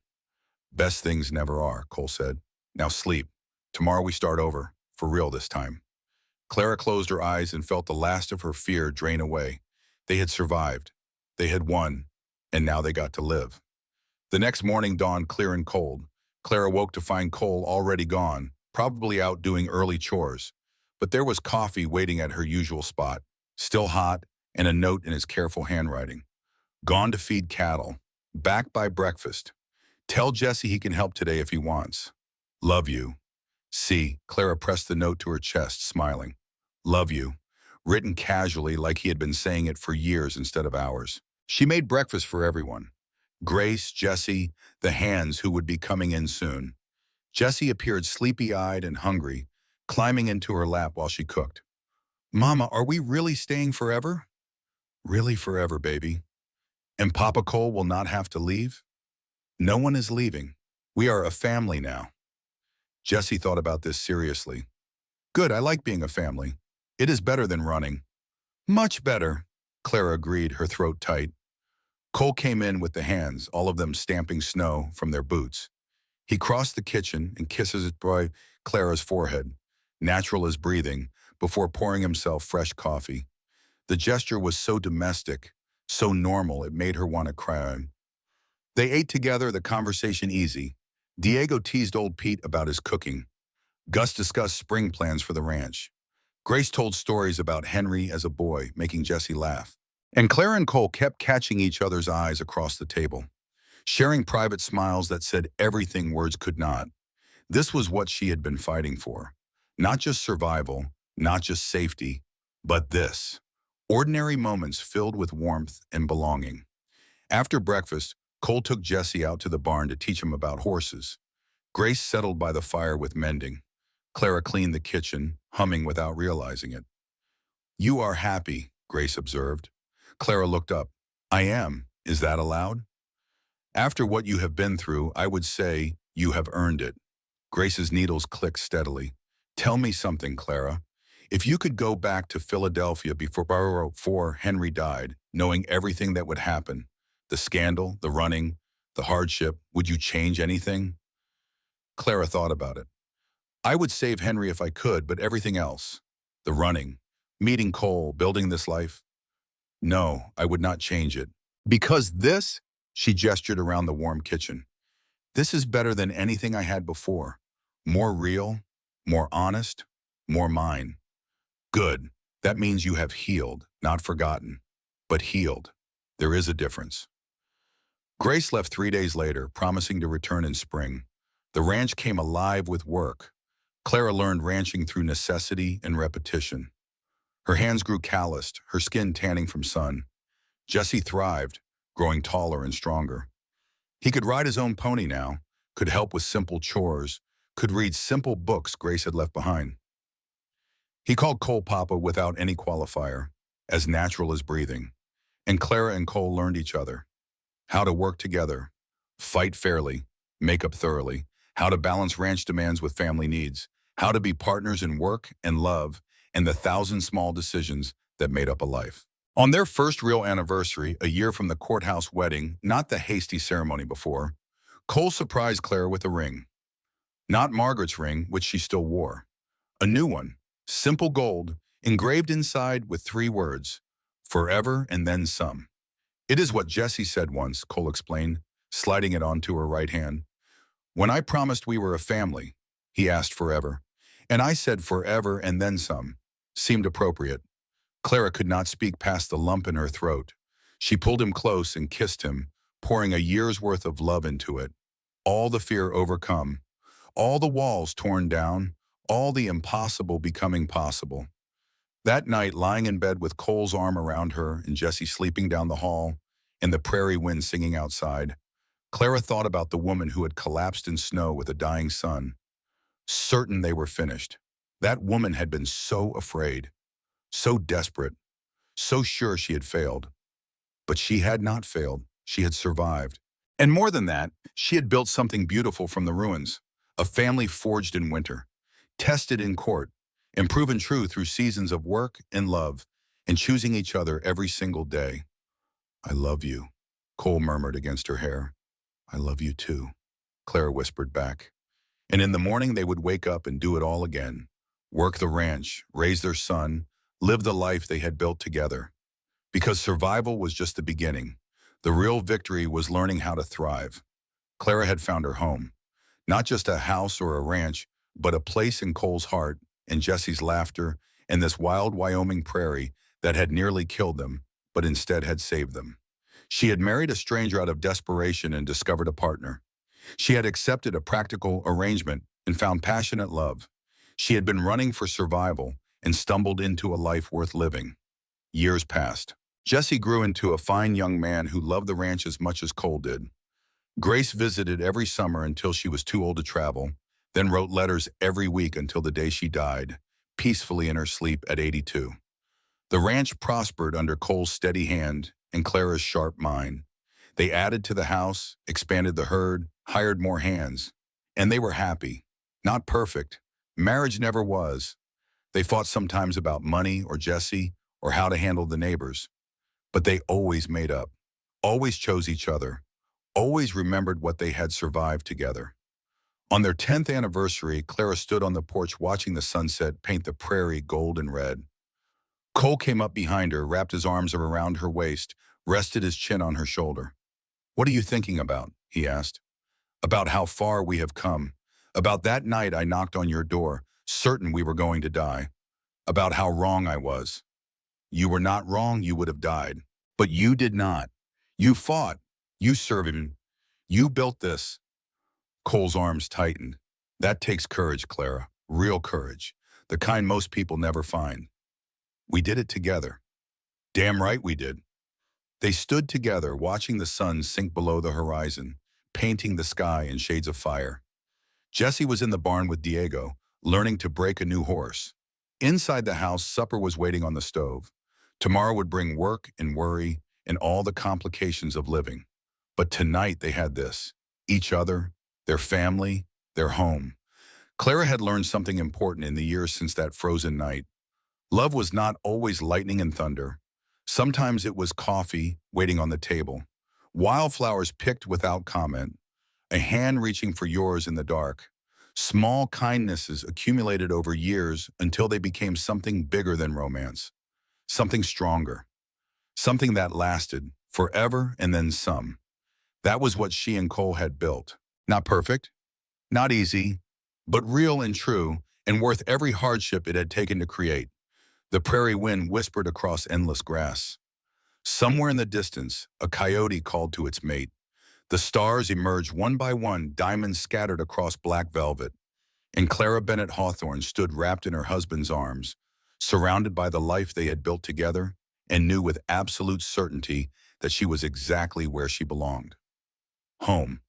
Best things never are, Cole said. Now sleep. Tomorrow we start over, for real this time. Clara closed her eyes and felt the last of her fear drain away. They had survived. They had won. And now they got to live. The next morning dawned clear and cold. Clara woke to find Cole already gone, probably out doing early chores. But there was coffee waiting at her usual spot, still hot, and a note in his careful handwriting. Gone to feed cattle. Back by breakfast. Tell Jesse he can help today if he wants. Love you. See, Clara pressed the note to her chest, smiling. Love you. Written casually like he had been saying it for years instead of hours. She made breakfast for everyone. Grace, Jesse, the hands who would be coming in soon. Jesse appeared sleepy-eyed and hungry, climbing into her lap while she cooked. Mama, are we really staying forever? Really forever, baby. And Papa Cole will not have to leave? No one is leaving. We are a family now. Jesse thought about this seriously. Good, I like being a family. It is better than running. Much better, Clara agreed, her throat tight. Cole came in with the hands, all of them stamping snow from their boots. He crossed the kitchen and kisses it by Clara's forehead, natural as breathing, before pouring himself fresh coffee. The gesture was so domestic, so normal, it made her want to cry. They ate together, the conversation easy. Diego teased old Pete about his cooking. Gus discussed spring plans for the ranch. Grace told stories about Henry as a boy, making Jesse laugh. And Clara and Cole kept catching each other's eyes across the table, sharing private smiles that said everything words could not. This was what she had been fighting for. Not just survival, not just safety, but this. Ordinary moments filled with warmth and belonging. After breakfast, Cole took Jesse out to the barn to teach him about horses. Grace settled by the fire with mending. Clara cleaned the kitchen, humming without realizing it. You are happy, Grace observed. Clara looked up. I am. Is that allowed? After what you have been through, I would say you have earned it. Grace's needles clicked steadily. Tell me something, Clara. If you could go back to Philadelphia before Henry died, knowing everything that would happen, the scandal, the running, the hardship, would you change anything? Clara thought about it. I would save Henry if I could, but everything else, the running, meeting Cole, building this life, no, I would not change it. Because this, she gestured around the warm kitchen, this is better than anything I had before. More real, more honest, more mine. Good. That means you have healed, not forgotten, but healed. There is a difference. Grace left 3 days later, promising to return in spring. The ranch came alive with work. Clara learned ranching through necessity and repetition. Her hands grew calloused, her skin tanning from sun. Jesse thrived, growing taller and stronger. He could ride his own pony now, could help with simple chores, could read simple books Grace had left behind. He called Cole Papa without any qualifier, as natural as breathing. And Clara and Cole learned each other. How to work together, fight fairly, make up thoroughly, how to balance ranch demands with family needs, how to be partners in work and love, and the 1,000 small decisions that made up a life. On their first real anniversary, a year from the courthouse wedding, not the hasty ceremony before, Cole surprised Clara with a ring. Not Margaret's ring, which she still wore. A new one, simple gold, engraved inside with 3 words, forever and then some. It is what Jesse said once, Cole explained, sliding it onto her right hand. When I promised we were a family, he asked forever. And I said forever and then some. Seemed appropriate. Clara could not speak past the lump in her throat. She pulled him close and kissed him, pouring a year's worth of love into it. All the fear overcome, all the walls torn down, all the impossible becoming possible. That night, lying in bed with Cole's arm around her and Jesse sleeping down the hall and the prairie wind singing outside, Clara thought about the woman who had collapsed in snow with a dying son. Certain they were finished. That woman had been so afraid, so desperate, so sure she had failed. But she had not failed. She had survived. And more than that, she had built something beautiful from the ruins, a family forged in winter, tested in court, and proven true through seasons of work and love, and choosing each other every single day. I love you, Cole murmured against her hair. I love you too, Clara whispered back. And in the morning they would wake up and do it all again. Work the ranch, raise their son, live the life they had built together. Because survival was just the beginning. The real victory was learning how to thrive. Clara had found her home. Not just a house or a ranch, but a place in Cole's heart, and Jesse's laughter, and this wild Wyoming prairie that had nearly killed them, but instead had saved them. She had married a stranger out of desperation and discovered a partner. She had accepted a practical arrangement and found passionate love. She had been running for survival and stumbled into a life worth living. Years passed. Jesse grew into a fine young man who loved the ranch as much as Cole did. Grace visited every summer until she was too old to travel, then wrote letters every week until the day she died, peacefully in her sleep at 82. The ranch prospered under Cole's steady hand and Clara's sharp mind. They added to the house, expanded the herd, hired more hands. And they were happy. Not perfect. Marriage never was. They fought sometimes about money or Jesse or how to handle the neighbors. But they always made up, always chose each other, always remembered what they had survived together. On their 10th anniversary, Clara stood on the porch watching the sunset paint the prairie gold and red. Cole came up behind her, wrapped his arms around her waist, rested his chin on her shoulder. What are you thinking about? He asked. About how far we have come. About that night I knocked on your door, certain we were going to die. About how wrong I was. You were not wrong, you would have died. But you did not. You fought. You served him. You built this. Cole's arms tightened. That takes courage, Clara. Real courage. The kind most people never find. We did it together. Damn right we did. They stood together, watching the sun sink below the horizon, painting the sky in shades of fire. Jesse was in the barn with Diego, learning to break a new horse. Inside the house, supper was waiting on the stove. Tomorrow would bring work and worry and all the complications of living. But tonight they had this, each other, their family, their home. Clara had learned something important in the years since that frozen night. Love was not always lightning and thunder. Sometimes it was coffee waiting on the table, wildflowers picked without comment, a hand reaching for yours in the dark. Small kindnesses accumulated over years until they became something bigger than romance, something stronger, something that lasted forever and then some. That was what she and Cole had built. Not perfect, not easy, but real and true, and worth every hardship it had taken to create. The prairie wind whispered across endless grass. Somewhere in the distance, a coyote called to its mate. The stars emerged one by one, diamonds scattered across black velvet, and Clara Bennett Hawthorne stood wrapped in her husband's arms, surrounded by the life they had built together, and knew with absolute certainty that she was exactly where she belonged. Home.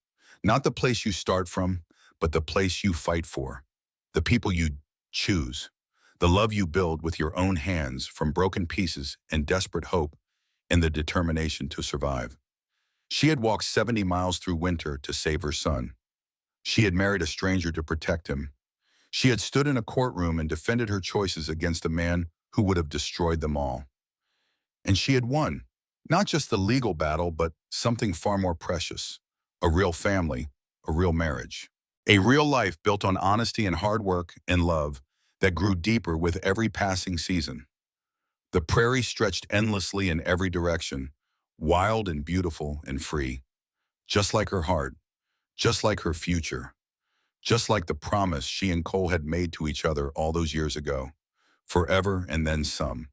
Not the place you start from, but the place you fight for. The people you choose. The love you build with your own hands from broken pieces and desperate hope and the determination to survive. She had walked 70 miles through winter to save her son. She had married a stranger to protect him. She had stood in a courtroom and defended her choices against a man who would have destroyed them all. And she had won. Not just the legal battle, but something far more precious. A real family, a real marriage. A real life built on honesty and hard work and love that grew deeper with every passing season. The prairie stretched endlessly in every direction, wild and beautiful and free, just like her heart, just like her future, just like the promise she and Cole had made to each other all those years ago, forever and then some.